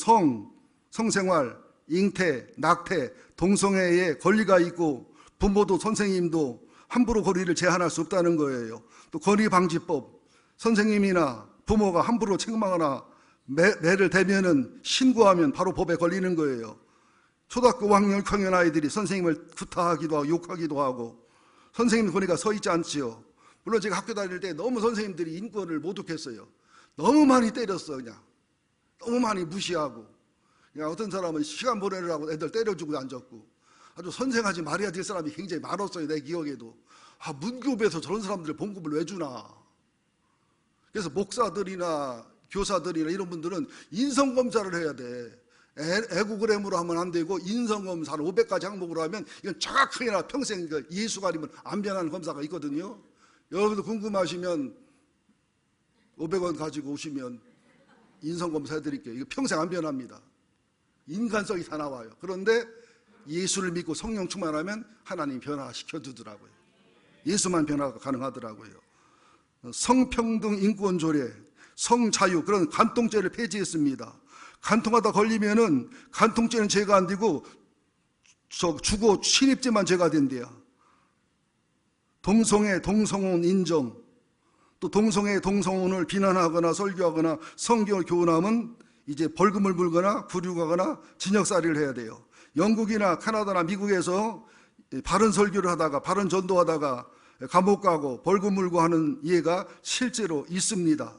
성생활, 잉태, 낙태, 동성애에 권리가 있고 부모도 선생님도 함부로 권리를 제한할 수 없다는 거예요. 또 권리방지법, 선생님이나 부모가 함부로 책망하거나 매를 대면은 신고하면 바로 법에 걸리는 거예요. 초등학교 5학년, 6학년 아이들이 선생님을 구타하기도 하고 욕하기도 하고, 선생님 권위가 서 있지 않지요. 물론 제가 학교 다닐 때 너무 선생님들이 인권을 모독했어요. 너무 많이 때렸어. 그냥 너무 많이 무시하고, 그냥 어떤 사람은 시간 보내느라고 애들 때려주고 앉았고, 아주 선생하지 말아야 될 사람이 굉장히 많았어요, 내 기억에도. 문교부에서 저런 사람들 봉급을 왜 주나. 그래서 목사들이나 교사들이나 이런 분들은 인성검사를 해야 돼. 에고그램으로 하면 안 되고, 인성검사는 500가지 항목으로 하면 이건 정확하게나 평생 예수가 아니면 안 변하는 검사가 있거든요. 여러분들 궁금하시면 500원 가지고 오시면 인성검사 해드릴게요. 이거 평생 안 변합니다. 인간성이 다 나와요. 그런데 예수를 믿고 성령 충만하면 하나님 변화시켜 주더라고요. 예수만 변화가 가능하더라고요. 성평등 인권조례, 성자유, 그런 간통죄를 폐지했습니다. 간통하다 걸리면은, 간통죄는 죄가 안 되고 주거 침입죄만 죄가 된대요. 동성애, 동성혼 인정, 또 동성애, 동성혼을 비난하거나 설교하거나 성경을 교훈하면 이제 벌금을 물거나 구류하거나 징역살이를 해야 돼요. 영국이나 카나다나 미국에서 바른 설교를 하다가, 바른 전도하다가 감옥 가고 벌금 물고 하는 예가 실제로 있습니다.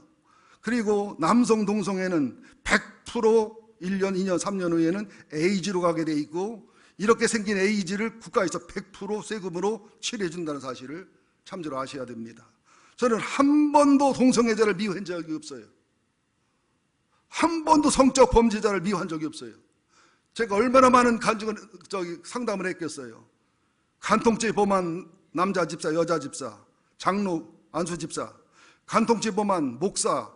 그리고 남성 동성애는 100% 1년, 2년, 3년 후에는 에이즈로 가게 돼 있고, 이렇게 생긴 에이즈를 국가에서 100% 세금으로 치료해 준다는 사실을 참조로 아셔야 됩니다. 저는 한 번도 동성애자를 미워한 적이 없어요. 한 번도 성적 범죄자를 미워한 적이 없어요. 제가 얼마나 많은 상담을 했겠어요. 간통죄 범한 남자 집사, 여자 집사, 장로, 안수 집사, 간통죄 범한 목사,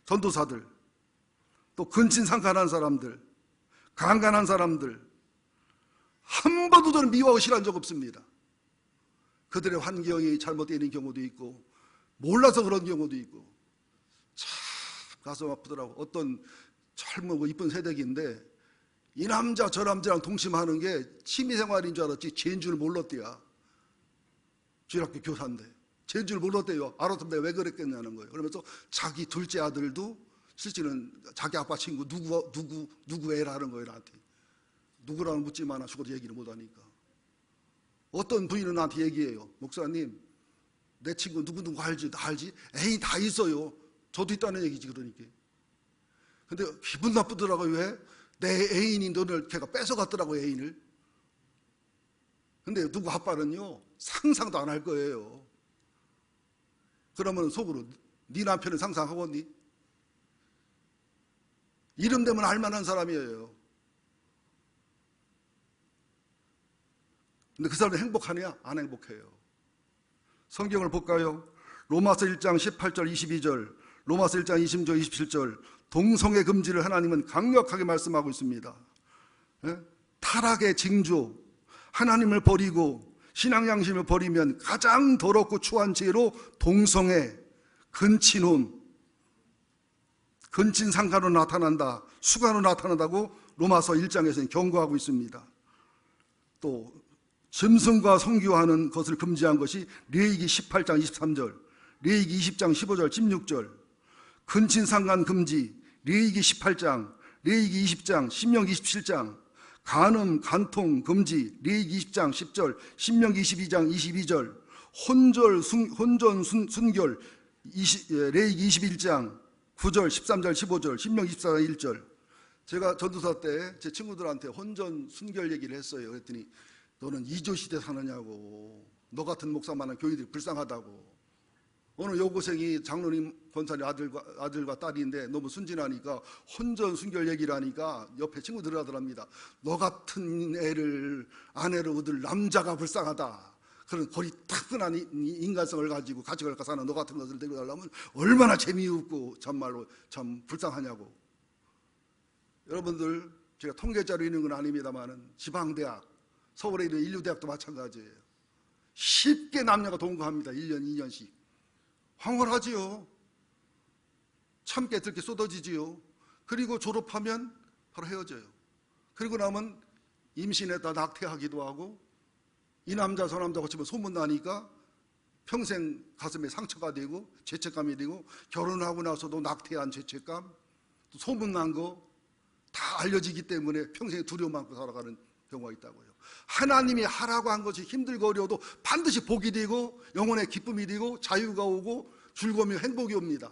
전도사들, 또 근친상간한 사람들, 강간한 사람들, 한 번도 저는 미워하고 싫어한 적 없습니다. 그들의 환경이 잘못되는 경우도 있고, 몰라서 그런 경우도 있고, 참 가슴 아프더라고. 어떤 젊고 이쁜 새댁인데 이 남자 저 남자랑 동침하는 게 취미생활인 줄 알았지 죄인 줄 몰랐대야. 주일학교 교사인데 죄인 줄 몰랐대요. 알았으면 내가 왜 그랬겠냐는 거예요. 그러면서 자기 둘째 아들도 실제는 자기 아빠 친구 누구 애라는 거예요. 나한테 누구라고 묻지만 죽어도 얘기를 못하니까. 어떤 부인은 나한테 얘기해요. 목사님, 내 친구 누구 알지? 나 알지? 애인 다 있어요. 저도 있다는 얘기지. 그러니까. 근데 기분 나쁘더라고요. 왜? 내 애인이 너를 걔가 뺏어갔더라고, 애인을. 근데 누구 아빠는요 상상도 안 할 거예요. 그러면 속으로 네 남편은 상상하겠니? 이름 되면 알만한 사람이에요. 근데 그 사람이 행복하냐? 안 행복해요. 성경을 볼까요? 로마서 1장 18절 22절, 로마서 1장 20절 27절, 동성애 금지를 하나님은 강력하게 말씀하고 있습니다. 타락의 징조, 하나님을 버리고 신앙 양심을 버리면 가장 더럽고 추한 죄로 동성애, 근친혼, 근친상간으로 나타난다, 수간으로 나타난다고 로마서 1장에서는 경고하고 있습니다. 또 짐승과 성교하는 것을 금지한 것이 레위기 18장 23절, 레위기 20장 15절 16절, 근친상간 금지 레위기 18장, 레위기 20장, 신명기 27장, 간음, 간통 금지 레위기 20장 10절, 신명기 22장 22절, 혼전 순결 레위기 21장 9절, 13절, 15절, 신명기 24장 1절. 제가 전도사 때 제 친구들한테 혼전 순결 얘기를 했어요. 그랬더니 너는 이조 시대 사느냐고, 너 같은 목사 많은 교인들이 불쌍하다고. 어느 여고생이 장로님 권사님 아들과 딸인데 너무 순진하니까 혼전 순결 얘기를 하니까 옆에 친구들이 하더랍니다. 너 같은 애를 아내로 얻을 남자가 불쌍하다. 그런 거리 따끈한 인간성을 가지고 가치를 갖고 사는 너 같은 것을 데리고 달라면 얼마나 재미없고 참말로 참 불쌍하냐고. 여러분들, 제가 통계자료 있는 건 아닙니다만은 지방대학, 서울에 있는 인류대학도 마찬가지예요. 쉽게 남녀가 동거합니다. 1년, 2년씩. 황홀하지요. 참깨 들게 쏟아지지요. 그리고 졸업하면 바로 헤어져요. 그리고 나면 임신했다 낙태하기도 하고, 이 남자 저 남자 고치면 소문나니까 평생 가슴에 상처가 되고 죄책감이 되고, 결혼하고 나서도 낙태한 죄책감, 또 소문난 거 다 알려지기 때문에 평생 두려움 안고 살아가는 경우가 있다고요. 하나님이 하라고 한 것이 힘들고 어려워도 반드시 복이 되고 영혼의 기쁨이 되고 자유가 오고 즐거움이 행복이 옵니다.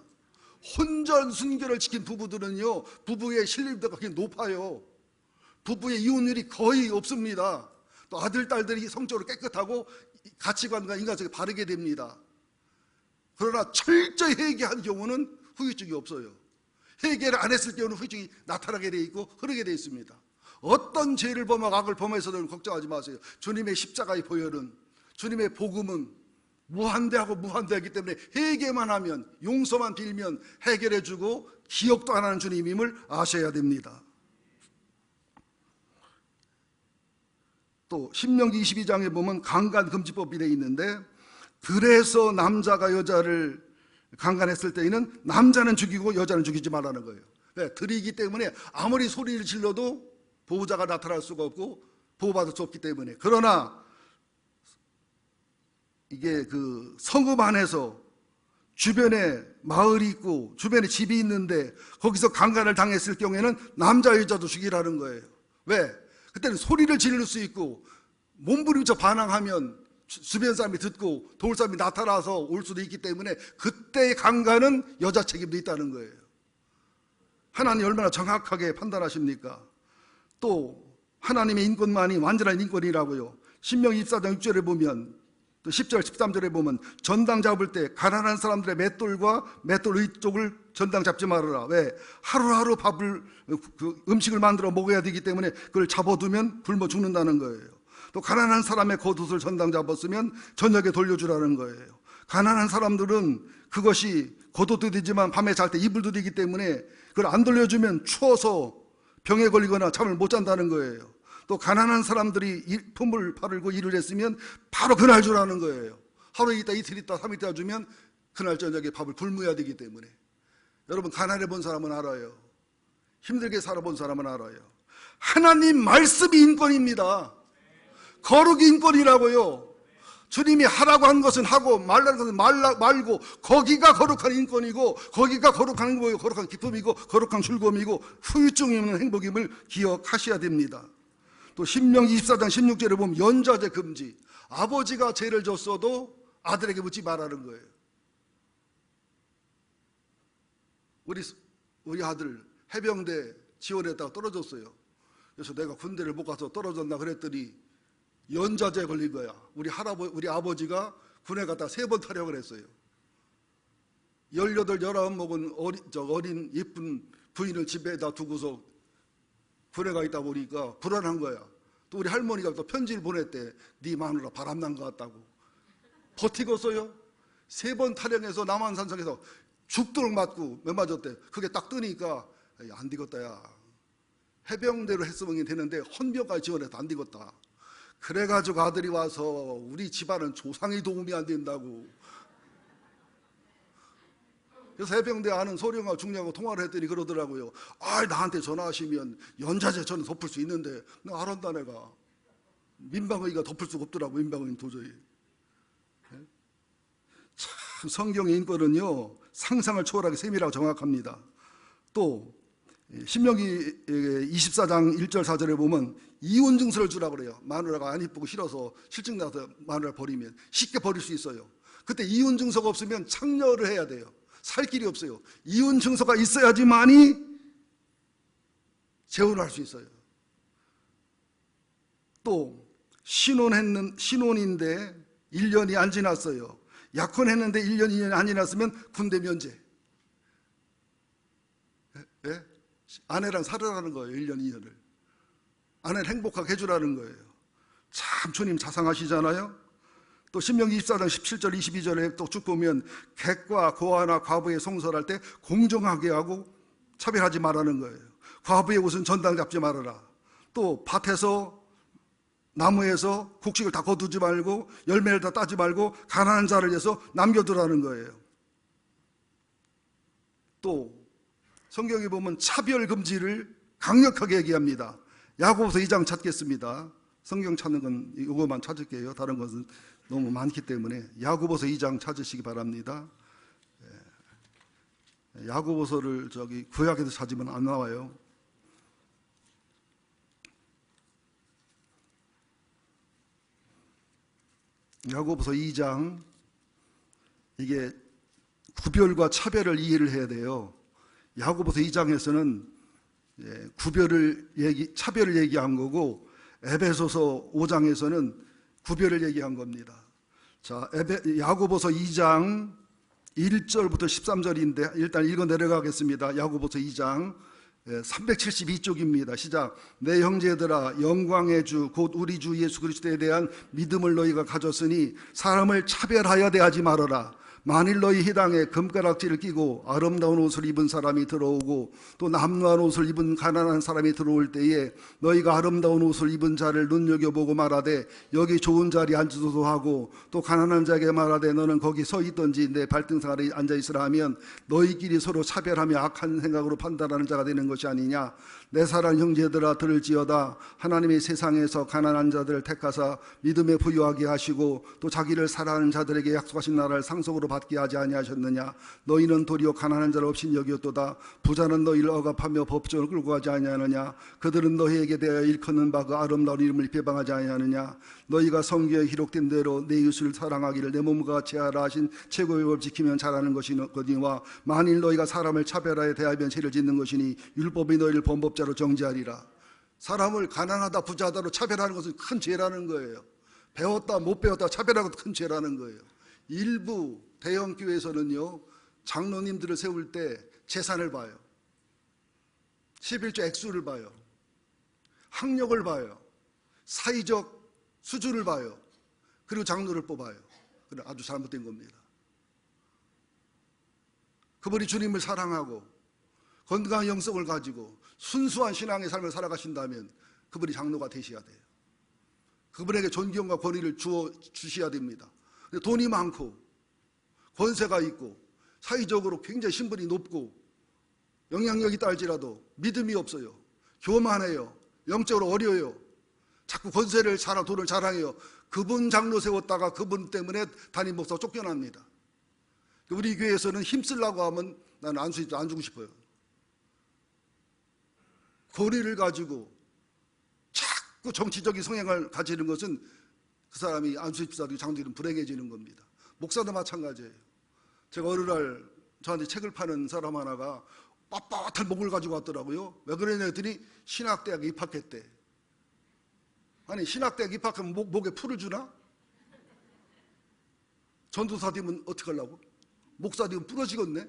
혼전 순결을 지킨 부부들은요, 부부의 신뢰도가 굉장히 높아요. 부부의 이혼율이 거의 없습니다. 또 아들, 딸들이 성적으로 깨끗하고 가치관과 인간성이 바르게 됩니다. 그러나 철저히 회개한 경우는 후유증이 없어요. 회개를 안 했을 경우는 후유증이 나타나게 돼 있고 흐르게 돼 있습니다. 어떤 죄를 범하고 악을 범해서는 걱정하지 마세요. 주님의 십자가의 보혈은, 주님의 복음은 무한대하고 무한대하기 때문에 회개만 하면, 용서만 빌면 해결해주고 기억도 안 하는 주님임을 아셔야 됩니다. 또 신명기 22장에 보면 강간금지법이 되어 있는데, 그래서 남자가 여자를 강간했을 때에는 남자는 죽이고 여자는 죽이지 말라는 거예요. 네, 들이기 때문에 아무리 소리를 질러도 보호자가 나타날 수가 없고 보호받을 수 없기 때문에. 그러나 이게 그 성읍 안에서 주변에 마을이 있고 주변에 집이 있는데 거기서 강간을 당했을 경우에는 남자 여자도 죽이라는 거예요. 왜? 그때는 소리를 지를 수 있고 몸부림쳐 반항하면 주변 사람이 듣고 도울 사람이 나타나서 올 수도 있기 때문에 그때의 강간은 여자 책임도 있다는 거예요. 하나님 얼마나 정확하게 판단하십니까? 또 하나님의 인권만이 완전한 인권이라고요. 신명기 24장 6절에 보면, 또 10절 13절에 보면 전당 잡을 때 가난한 사람들의 맷돌과 맷돌 위쪽을 전당 잡지 말아라. 왜? 하루하루 음식을 만들어 먹어야 되기 때문에 그걸 잡아두면 굶어 죽는다는 거예요. 또 가난한 사람의 겉옷을 전당 잡았으면 저녁에 돌려주라는 거예요. 가난한 사람들은 그것이 겉옷도 되지만 밤에 잘 때 이불도 되기 때문에 그걸 안 돌려주면 추워서 병에 걸리거나 잠을 못 잔다는 거예요. 또 가난한 사람들이 품을 팔고 일을 했으면 바로 그날 주라는 거예요. 하루 있다, 이틀 있다, 3일 있다 주면 그날 저녁에 밥을 굶어야 되기 때문에. 여러분, 가난해 본 사람은 알아요. 힘들게 살아본 사람은 알아요. 하나님 말씀이 인권입니다. 거룩이 인권이라고요. 주님이 하라고 한 것은 하고 말라는 것은 말고, 거기가 거룩한 인권이고 거기가 거룩한 행복이고 거룩한 기쁨이고 거룩한 즐거움이고 후유증이 없는 행복임을 기억하셔야 됩니다. 또 신명기 24장 16절에 보면 연좌제 금지, 아버지가 죄를 졌어도 아들에게 묻지 말라는 거예요. 우리 아들 해병대 지원했다가 떨어졌어요. 그래서 내가 군대를 못 가서 떨어졌나 그랬더니 연좌제에 걸린 거야. 우리 아버지가 군에 갔다 3번 타령을 했어요. 18, 19 먹은 어린 예쁜 부인을 집에다 두고서 군에 가 있다 보니까 불안한 거야. 또 우리 할머니가 또 편지를 보냈대. 네 마누라 바람난 것 같다고. 버티고서요. 3번 타령해서 남한산성에서 죽도록 맞고 몇 맞았대. 그게 딱 뜨니까 안 되겠다 야. 해병대로 했으면 되는데 헌병까지 지원해서 안 되겠다. 그래가지고 아들이 와서 우리 집안은 조상의 도움이 안 된다고. 그래서 해병대 아는 소령하고 중령하고 통화를 했더니 그러더라고요. 나한테 전화하시면 연좌제 저는 덮을 수 있는데. 내가 알았다 내가. 민방위가 덮을 수가 없더라고. 민방위는 도저히. 참 성경의 인권은요 상상을 초월하게 세밀하고 정확합니다. 또 신명기 24장 1절 4절에 보면 이혼 증서를 주라고 그래요. 마누라가 안 이쁘고 싫어서 실증 나서 마누라를 버리면 쉽게 버릴 수 있어요. 그때 이혼 증서가 없으면 창녀를 해야 돼요. 살 길이 없어요. 이혼 증서가 있어야지만이 재혼할 수 있어요. 또 신혼인데 1년이 안 지났어요. 약혼했는데 1년, 2년이 안 지났으면 군대 면제. 예? 아내랑 살으라는 거예요. 1년, 2년을. 아내를 행복하게 해주라는 거예요. 참 주님 자상하시잖아요. 또 신명기 24장 17절 22절에 또 쭉 보면 객과 고아나 과부의 송설할 때 공정하게 하고 차별하지 말라는 거예요. 과부의 옷은 전당 잡지 말아라. 또 밭에서 나무에서 곡식을 다 거두지 말고 열매를 다 따지 말고 가난한 자를 위해서 남겨두라는 거예요. 또 성경에 보면 차별 금지를 강력하게 얘기합니다. 야고보서 2장 찾겠습니다. 성경 찾는 건 이거만 찾을게요. 다른 것은 너무 많기 때문에 야고보서 2장 찾으시기 바랍니다. 야고보서를 구약에서 찾으면 안 나와요. 야고보서 2장, 이게 구별과 차별을 이해를 해야 돼요. 야고보서 2장에서는 차별을 얘기한 거고, 에베소서 5장에서는 구별을 얘기한 겁니다. 자, 야고보서 2장 1절부터 13절인데 일단 읽어 내려가겠습니다. 야고보서 2장 372쪽입니다. 시작. 내 형제들아, 영광의 주 곧 우리 주 예수 그리스도에 대한 믿음을 너희가 가졌으니 사람을 차별하여 대하지 말아라. 만일 너희 회당에 금가락지를 끼고 아름다운 옷을 입은 사람이 들어오고 또 남루한 옷을 입은 가난한 사람이 들어올 때에 너희가 아름다운 옷을 입은 자를 눈여겨보고 말하되 여기 좋은 자리에 앉으소서 하고 또 가난한 자에게 말하되 너는 거기 서 있든지 내 발등상 아래 앉아있으라 하면 너희끼리 서로 차별하며 악한 생각으로 판단하는 자가 되는 것이 아니냐. 내 사랑 형제들아 들을지어다. 하나님이 세상에서 가난한 자들을 택하사 믿음에 부유하게 하시고 또 자기를 사랑하는 자들에게 약속하신 나라를 상속으로 받게 하지 아니하셨느냐. 너희는 도리어 가난한 자를 없인 여기었도다. 부자는 너희를 억압하며 법정을 끌고 가지 아니하느냐. 그들은 너희에게 대하여 일컫는 바 그 아름다운 이름을 비방하지 아니하느냐. 너희가 성경에 기록된 대로 내 이웃을 사랑하기를 내 몸과 같이 하라 하신 최고의 법을 지키면 잘하는 것이거니와 만일 너희가 사람을 차별하여 대하면 죄를 짓는 것이니 율법이 너희를 범법자로 정죄하리라. 사람을 가난하다 부자다로 차별하는 것은 큰 죄라는 거예요. 배웠다 못 배웠다 차별하는 것도 큰 죄라는 거예요. 일부 대형 교회에서는요, 장로님들을 세울 때 재산을 봐요. 11조 액수를 봐요. 학력을 봐요. 사회적 수준을 봐요. 그리고 장로를 뽑아요. 그래, 아주 잘못된 겁니다. 그분이 주님을 사랑하고 건강한 영성을 가지고 순수한 신앙의 삶을 살아가신다면 그분이 장로가 되셔야 돼요. 그분에게 존경과 권위를 주셔야 됩니다. 근데 돈이 많고 권세가 있고 사회적으로 굉장히 신분이 높고 영향력이 있다 할지라도 믿음이 없어요. 교만해요. 영적으로 어려요. 자꾸 권세를 돈을 자랑해요. 그분 장로 세웠다가 그분 때문에 담임 목사가 쫓겨납니다. 우리 교회에서는 힘쓰려고 하면 나는 안 주고 싶어요. 권위를 가지고 자꾸 정치적인 성향을 가지는 것은 그 사람이 안수집사도 장로들은 불행해지는 겁니다. 목사도 마찬가지예요. 제가 어느 날 저한테 책을 파는 사람 하나가 빳빳한 목을 가지고 왔더라고요. 왜 그러냐 했더니 신학대학에 입학했대. 아니 신학대학 입학하면 목에 풀을 주나? 전도사 되면 어떻게 하려고? 목사 되면 부러지겠네?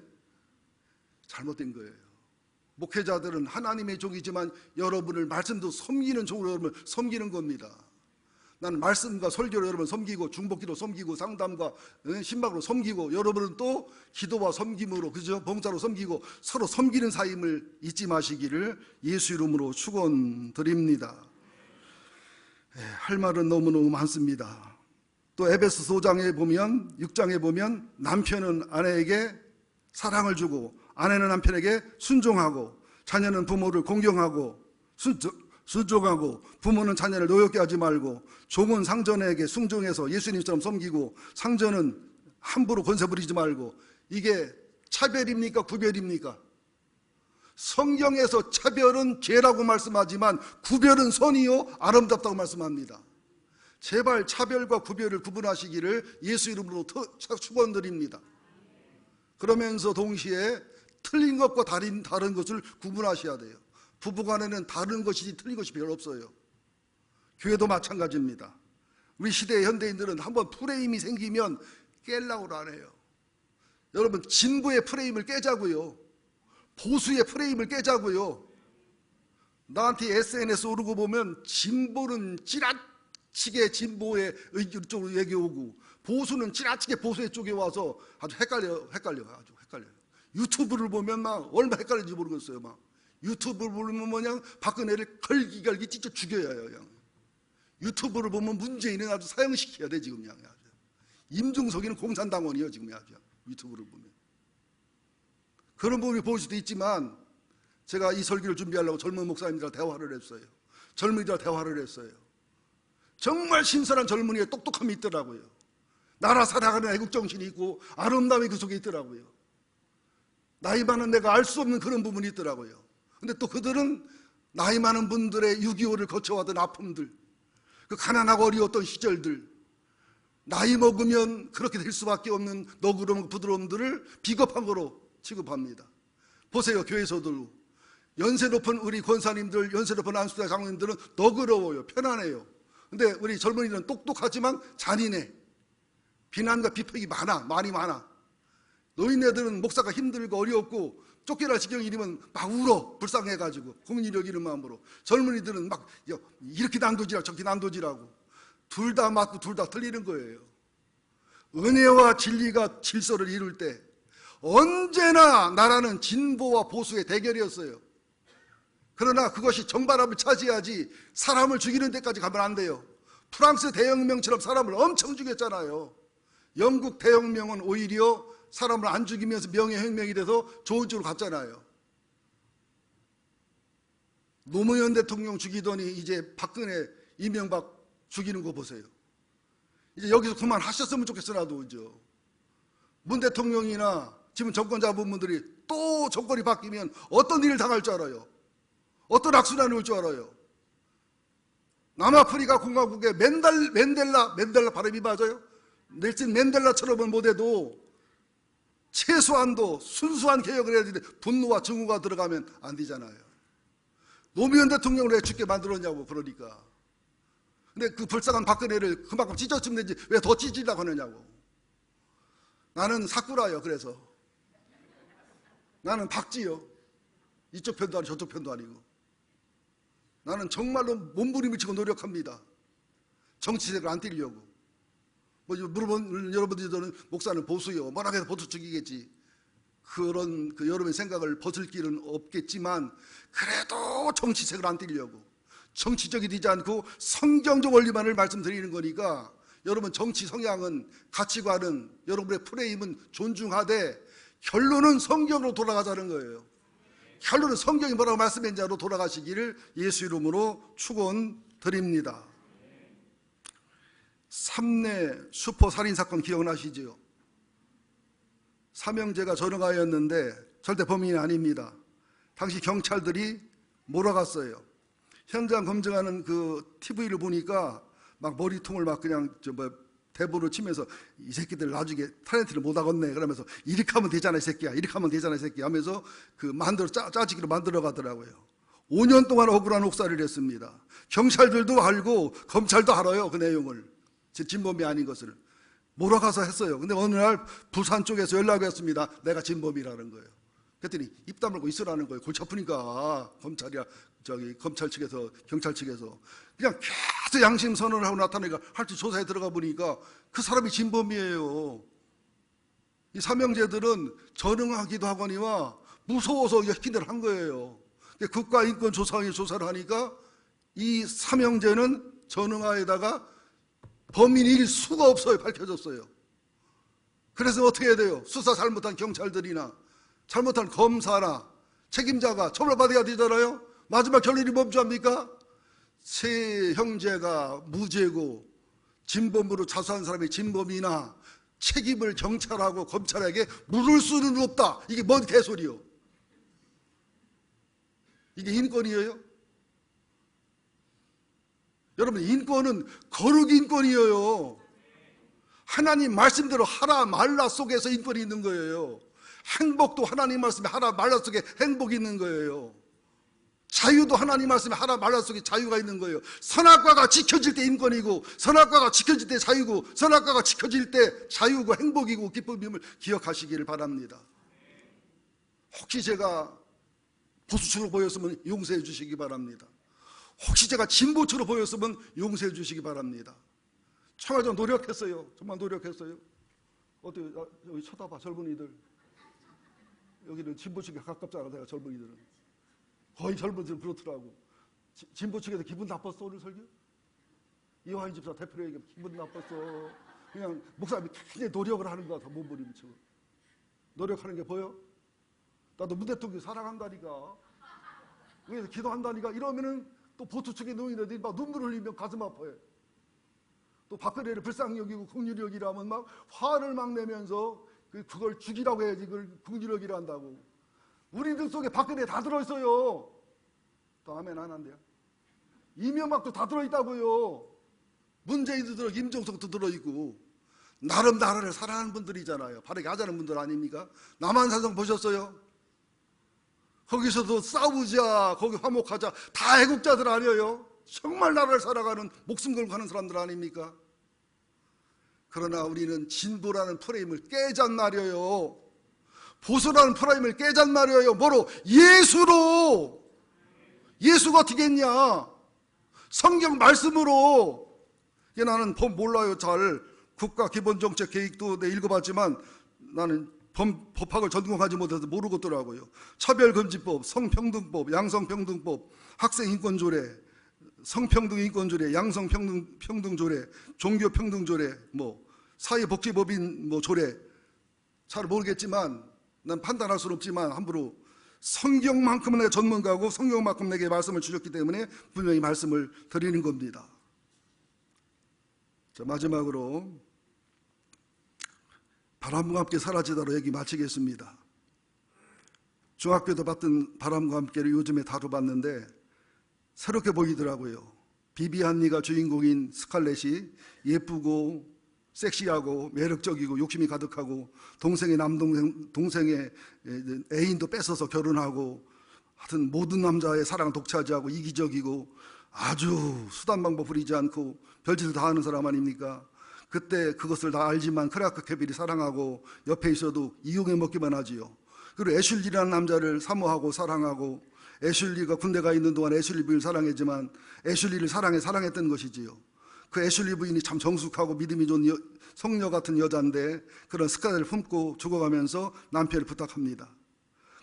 잘못된 거예요. 목회자들은 하나님의 종이지만 여러분을 말씀도 섬기는 종으로 여러분을 섬기는 겁니다. 나는 말씀과 설교로 여러분을 섬기고 중복기도 섬기고 상담과 신박으로 섬기고 여러분은 또 기도와 섬김으로 그죠? 봉사로 섬기고 서로 섬기는 사임을 잊지 마시기를 예수 이름으로 축원드립니다. 할 말은 너무너무 많습니다. 또 에베소서 5장에 보면 6장에 보면 남편은 아내에게 사랑을 주고 아내는 남편에게 순종하고 자녀는 부모를 공경하고 순종하고, 부모는 자녀를 노엽게 하지 말고, 종은 상전에게 순종해서 예수님처럼 섬기고, 상전은 함부로 권세 부리지 말고. 이게 차별입니까? 구별입니까? 성경에서 차별은 죄라고 말씀하지만 구별은 선이요 아름답다고 말씀합니다. 제발 차별과 구별을 구분하시기를 예수 이름으로 축원드립니다. 그러면서 동시에 틀린 것과 다른 것을 구분하셔야 돼요. 부부간에는 다른 것이지 틀린 것이 별로 없어요. 교회도 마찬가지입니다. 우리 시대의 현대인들은 한번 프레임이 생기면 깨려고 안 해요. 여러분, 진보의 프레임을 깨자고요. 보수의 프레임을 깨자고요. 나한테 SNS 오르고 보면 진보는 지나치게 진보의 의견 쪽으로 얘기오고, 보수는 지나치게 보수의 쪽에 와서 아주 헷갈려요. 아주 헷갈려요. 유튜브를 보면 막 얼마나 헷갈리는지 모르겠어요. 막 유튜브를 보면 뭐냐, 박근혜를 걸기걸기 찢어 죽여야 해요. 그냥. 유튜브를 보면 문재인은 아주 사형시켜야 돼 지금. 그냥 아주. 임종석이는 공산당원이요 지금. 아주 유튜브를 보면 그런 부분이 보일 수도 있지만, 제가 이 설교를 준비하려고 젊은 목사님들과 대화를 했어요. 젊은이들과 대화를 했어요. 정말 신선한 젊은이의 똑똑함이 있더라고요. 나라 살아가는 애국정신이 있고 아름다움이 그 속에 있더라고요. 나이 많은 내가 알 수 없는 그런 부분이 있더라고요. 근데 또 그들은 나이 많은 분들의 6.25를 거쳐왔던 아픔들, 그 가난하고 어려웠던 시절들, 나이 먹으면 그렇게 될 수밖에 없는 너그러움, 부드러움들을 비겁한 거로 취급합니다. 보세요. 교회에서도 연세 높은 우리 권사님들, 연세 높은 안수자 장로님들은 너그러워요. 편안해요. 근데 우리 젊은이들은 똑똑하지만 잔인해. 비난과 비평이 많이 많아. 노인네들은 목사가 힘들고 어렵고 쫓겨날 지경이면 막 울어. 불쌍해가지고 공인이 여기는 마음으로. 젊은이들은 막 이렇게 난도질하고 저렇게 난도질하고. 둘 다 맞고 둘 다 틀리는 거예요. 은혜와 진리가 질서를 이룰 때 언제나 나라는 진보와 보수의 대결이었어요. 그러나 그것이 정반합을 차지하지 사람을 죽이는 데까지 가면 안 돼요. 프랑스 대혁명처럼 사람을 엄청 죽였잖아요. 영국 대혁명은 오히려 사람을 안 죽이면서 명예혁명이 돼서 좋은 쪽으로 갔잖아요. 노무현 대통령 죽이더니 이제 박근혜, 이명박 죽이는 거 보세요. 이제 여기서 그만하셨으면 좋겠어. 나도 그죠. 문 대통령이나 지금 정권 잡은 분들이 또 정권이 바뀌면 어떤 일을 당할 줄 알아요? 어떤 악순환이 올 줄 알아요? 남아프리카 공화국의 맨델라 발음이 맞아요? 넬슨 맨델라처럼은 못해도 최소한도 순수한 개혁을 해야 되는데 분노와 증오가 들어가면 안 되잖아요. 노무현 대통령을 왜 죽게 만들었냐고. 그러니까. 근데 그 불쌍한 박근혜를 그만큼 찢었으면 되지 왜 더 찢으려고 하느냐고. 나는 사쿠라요. 그래서 나는 박지요. 이쪽 편도 아니고 저쪽 편도 아니고. 나는 정말로 몸부림치고 노력합니다. 정치색을 안 띠려고. 뭐 물어본 여러분들은 목사는 보수요, 뭐라 해서 보수 쪽이겠지. 그런 여러분의 생각을 벗을 길은 없겠지만 그래도 정치색을 안 띠려고. 정치적이 되지 않고 성경적 원리만을 말씀드리는 거니까 여러분 정치 성향은, 가치관은, 여러분의 프레임은 존중하되 결론은 성경으로 돌아가자는 거예요. 결론은 성경이 뭐라고 말씀했냐로 돌아가시기를 예수 이름으로 축원드립니다. 삼내 슈퍼 살인사건 기억나시죠? 삼형제가 전화가였는데 절대 범인이 아닙니다. 당시 경찰들이 몰아갔어요. 현장 검증하는 그 TV를 보니까 막 머리통을 막 그냥 대부로 치면서 이 새끼들 나중에 타렌트를 못 하겠네 그러면서 이렇게 하면 되잖아 이 새끼야, 이렇게 하면 되잖아 이 새끼야 하면서 그 짜지기로 만들어 가더라고요. 5년 동안 억울한 옥살이를 했습니다. 경찰들도 알고 검찰도 알아요. 그 내용을. 제 진범이 아닌 것을 몰아가서 했어요. 근데 어느 날 부산 쪽에서 연락이 왔습니다. 내가 진범이라는 거예요. 그랬더니 입 다물고 있으라는 거예요. 골치 아프니까. 검찰이야, 검찰 측에서, 경찰 측에서 그냥 계속 양심 선언을 하고 나타나니까 할지 조사에 들어가 보니까 그 사람이 진범이에요. 이 삼형제들은 전응하기도 하거니와 무서워서 시킨 대로 한 거예요. 근데 국가인권조사원이 조사를 하니까 이 삼형제는 전응하에다가 범인일 수가 없어요. 밝혀졌어요. 그래서 어떻게 해야 돼요? 수사 잘못한 경찰들이나 잘못한 검사나 책임자가 처벌받아야 되잖아요. 마지막 결론이 뭡니까? 세 형제가 무죄고 진범으로 자수한 사람이 진범이나 책임을 경찰하고 검찰에게 물을 수는 없다. 이게 뭔 개소리요? 이게 인권이에요? 여러분, 인권은 거룩 인권이에요. 하나님 말씀대로 하라 말라 속에서 인권이 있는 거예요. 행복도 하나님 말씀에 하라 말라 속에 행복이 있는 거예요. 자유도 하나님 말씀에 하라 말라 속에 자유가 있는 거예요. 선악과가 지켜질 때 인권이고, 선악과가 지켜질 때 자유고, 선악과가 지켜질 때 자유고 행복이고 기쁨임을 기억하시기를 바랍니다. 혹시 제가 보수처럼 보였으면 용서해 주시기 바랍니다. 혹시 제가 진보처럼 보였으면 용서해 주시기 바랍니다. 청와대 노력했어요. 정말 노력했어요. 어때? 여기 쳐다봐, 젊은이들. 여기는 진보 측에 가깝잖아, 내가 젊은이들은. 거의 젊은이들은 그렇더라고. 진보 측에서 기분 나빴어, 오늘 설교? 이화인 집사 대표로 얘기하면 기분 나빴어. 그냥 목사님이 굉장히 노력을 하는 것 같아, 몸부림치고. 노력하는 게 보여? 나도 문 대통령 사랑한다니까. 위에서 기도한다니까. 이러면은 또 보수 측의 노인들이 막 눈물 흘리면 가슴 아파해. 또 박근혜를 불쌍히 여기고 국률이 여기라면 막 화를 막 내면서 그걸 죽이라고 해야지 그걸 국률이 여기라 한다고. 우리들 속에 박근혜 다 들어있어요. 또 아멘 안 한대요. 이명박도 다 들어있다고요. 문재인도 들어, 김종석도 들어있고. 나름 나라를 사랑하는 분들이잖아요. 바르게 하자는 분들 아닙니까? 남한산성 보셨어요? 거기서도 싸우자, 거기 화목하자, 다 애국자들 아니에요? 정말 나라를 살아가는, 목숨 걸고 하는 사람들 아닙니까? 그러나 우리는 진보라는 프레임을 깨잔 말이에요. 보수라는 프레임을 깨잔 말이에요. 뭐로? 예수로. 예수가 어떻게 했냐? 성경 말씀으로. 이게 나는 법 몰라요, 잘. 국가기본정책 계획도 내 읽어봤지만 나는 법학을 전공하지 못해서 모르겠더라고요. 차별금지법, 성평등법, 양성평등법, 학생인권조례, 성평등인권조례, 양성평등조례, 종교평등조례, 사회복지법인 조례. 잘 모르겠지만 난 판단할 수는 없지만 함부로 성경만큼은 내가 전문가고 성경만큼 내게 말씀을 주셨기 때문에 분명히 말씀을 드리는 겁니다. 자, 마지막으로 바람과 함께 사라지다로 얘기 마치겠습니다. 중학교 때 봤던 바람과 함께를 요즘에 다뤄봤는데 새롭게 보이더라고요. 비비안니가 주인공인 스칼렛이 예쁘고 섹시하고 매력적이고 욕심이 가득하고 동생의 동생의 애인도 뺏어서 결혼하고 하여튼 모든 남자의 사랑을 독차지하고 이기적이고 아주 수단 방법 부리지 않고 별짓을 다 하는 사람 아닙니까? 그때 그것을 다 알지만 크라크 케빌이 사랑하고 옆에 있어도 이용해 먹기만 하지요. 그리고 애슐리라는 남자를 사모하고 사랑하고 애슐리가 군대 가 있는 동안 애슐리 부인을 사랑했지만 애슐리를 사랑했던 것이지요. 그 애슐리 부인이 참 정숙하고 믿음이 좋은 성녀 같은 여자인데 그런 스칼렛을 품고 죽어가면서 남편을 부탁합니다.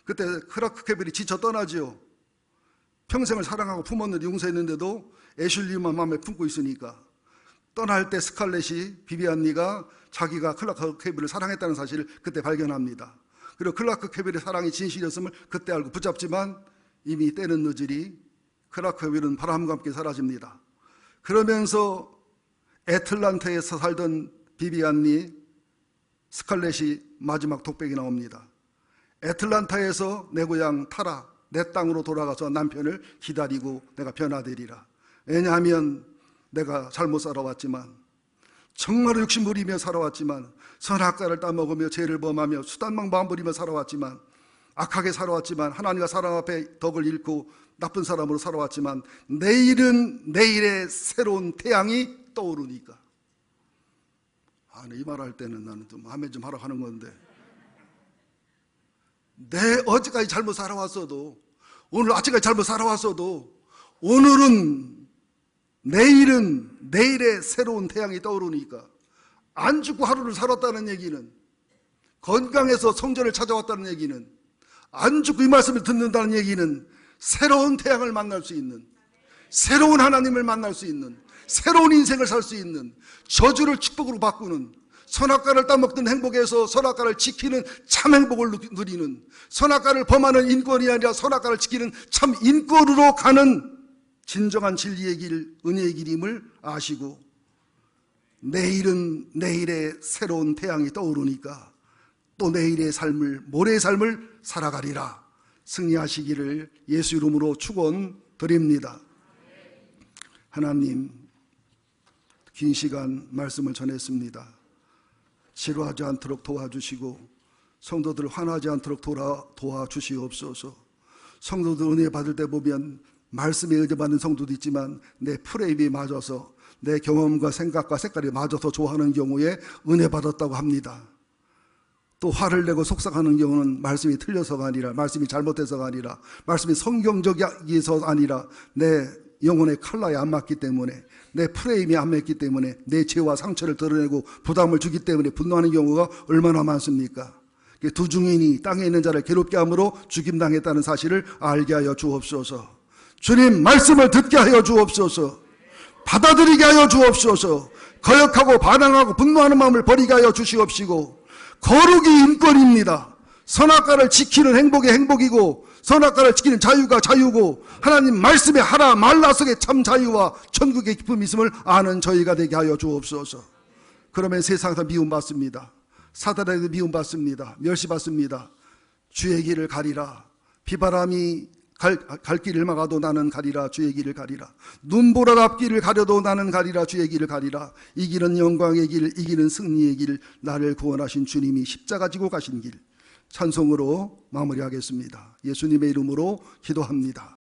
그때 크라크 케빌이 지쳐 떠나지요. 평생을 사랑하고 품었는데 용서했는데도 애슐리만 마음에 품고 있으니까 떠날 때 스칼렛이 비비안니가 자기가 클라크 케빌을 사랑했다는 사실을 그때 발견합니다. 그리고 클라크 케빌의 사랑이 진실이었음을 그때 알고 붙잡지만 이미 때는 늦으리 클라크 케빌은 바람과 함께 사라집니다. 그러면서 애틀란타에서 살던 비비안니 스칼렛이 마지막 독백이 나옵니다. 애틀란타에서 내 고향 타라 내 땅으로 돌아가서 남편을 기다리고 내가 변화되리라. 왜냐하면 내가 잘못 살아왔지만 정말로 욕심 부리며 살아왔지만 선악과를 따먹으며 죄를 범하며 수단방법 부리며 살아왔지만 악하게 살아왔지만 하나님과 사람 앞에 덕을 잃고 나쁜 사람으로 살아왔지만 내일은 내일의 새로운 태양이 떠오르니까. 이 말할 때는 나는 좀 아멘 좀 하러 가는 건데 내 어제까지 잘못 살아왔어도 오늘 아침까지 잘못 살아왔어도 오늘은 내일은 내일의 새로운 태양이 떠오르니까 안 죽고 하루를 살았다는 얘기는 건강해서 성전을 찾아왔다는 얘기는 안 죽고 이 말씀을 듣는다는 얘기는 새로운 태양을 만날 수 있는 새로운 하나님을 만날 수 있는 새로운 인생을 살 수 있는 저주를 축복으로 바꾸는 선악과를 따먹던 행복에서 선악과를 지키는 참 행복을 누리는 선악과를 범하는 인권이 아니라 선악과를 지키는 참 인권으로 가는 진정한 진리의 길, 은혜의 길임을 아시고 내일은 내일의 새로운 태양이 떠오르니까 또 내일의 삶을, 모레의 삶을 살아가리라 승리하시기를 예수 이름으로 축원드립니다. 하나님, 긴 시간 말씀을 전했습니다. 지루하지 않도록 도와주시고 성도들 화나지 않도록 도와주시옵소서. 성도들 은혜 받을 때 보면 말씀에 의존받는 성도도 있지만 내 프레임이 맞아서 내 경험과 생각과 색깔이 맞아서 좋아하는 경우에 은혜 받았다고 합니다. 또 화를 내고 속상하는 경우는 말씀이 틀려서가 아니라, 말씀이 잘못해서가 아니라, 말씀이 성경적이어서 아니라 내 영혼의 칼라에 안 맞기 때문에, 내 프레임이 안 맞기 때문에, 내 죄와 상처를 드러내고 부담을 주기 때문에 분노하는 경우가 얼마나 많습니까? 두 증인이 땅에 있는 자를 괴롭게 함으로 죽임당했다는 사실을 알게 하여 주옵소서. 주님 말씀을 듣게 하여 주옵소서. 받아들이게 하여 주옵소서. 거역하고 반항하고 분노하는 마음을 버리게 하여 주시옵시고, 거룩이 인권입니다. 선악과를 지키는 행복이 행복이고 선악과를 지키는 자유가 자유고 하나님 말씀에 하라 말라 속에 참 자유와 천국의 기쁨이 있음을 아는 저희가 되게 하여 주옵소서. 그러면 세상에서 미움받습니다. 사단에게 미움받습니다. 멸시받습니다. 주의 길을 가리라. 비바람이 갈 길을 막아도 나는 가리라. 주의 길을 가리라. 눈보라 앞길을 가려도 나는 가리라. 주의 길을 가리라. 이 길은 영광의 길, 이 길은 승리의 길, 나를 구원하신 주님이 십자가 지고 가신 길. 찬송으로 마무리하겠습니다. 예수님의 이름으로 기도합니다.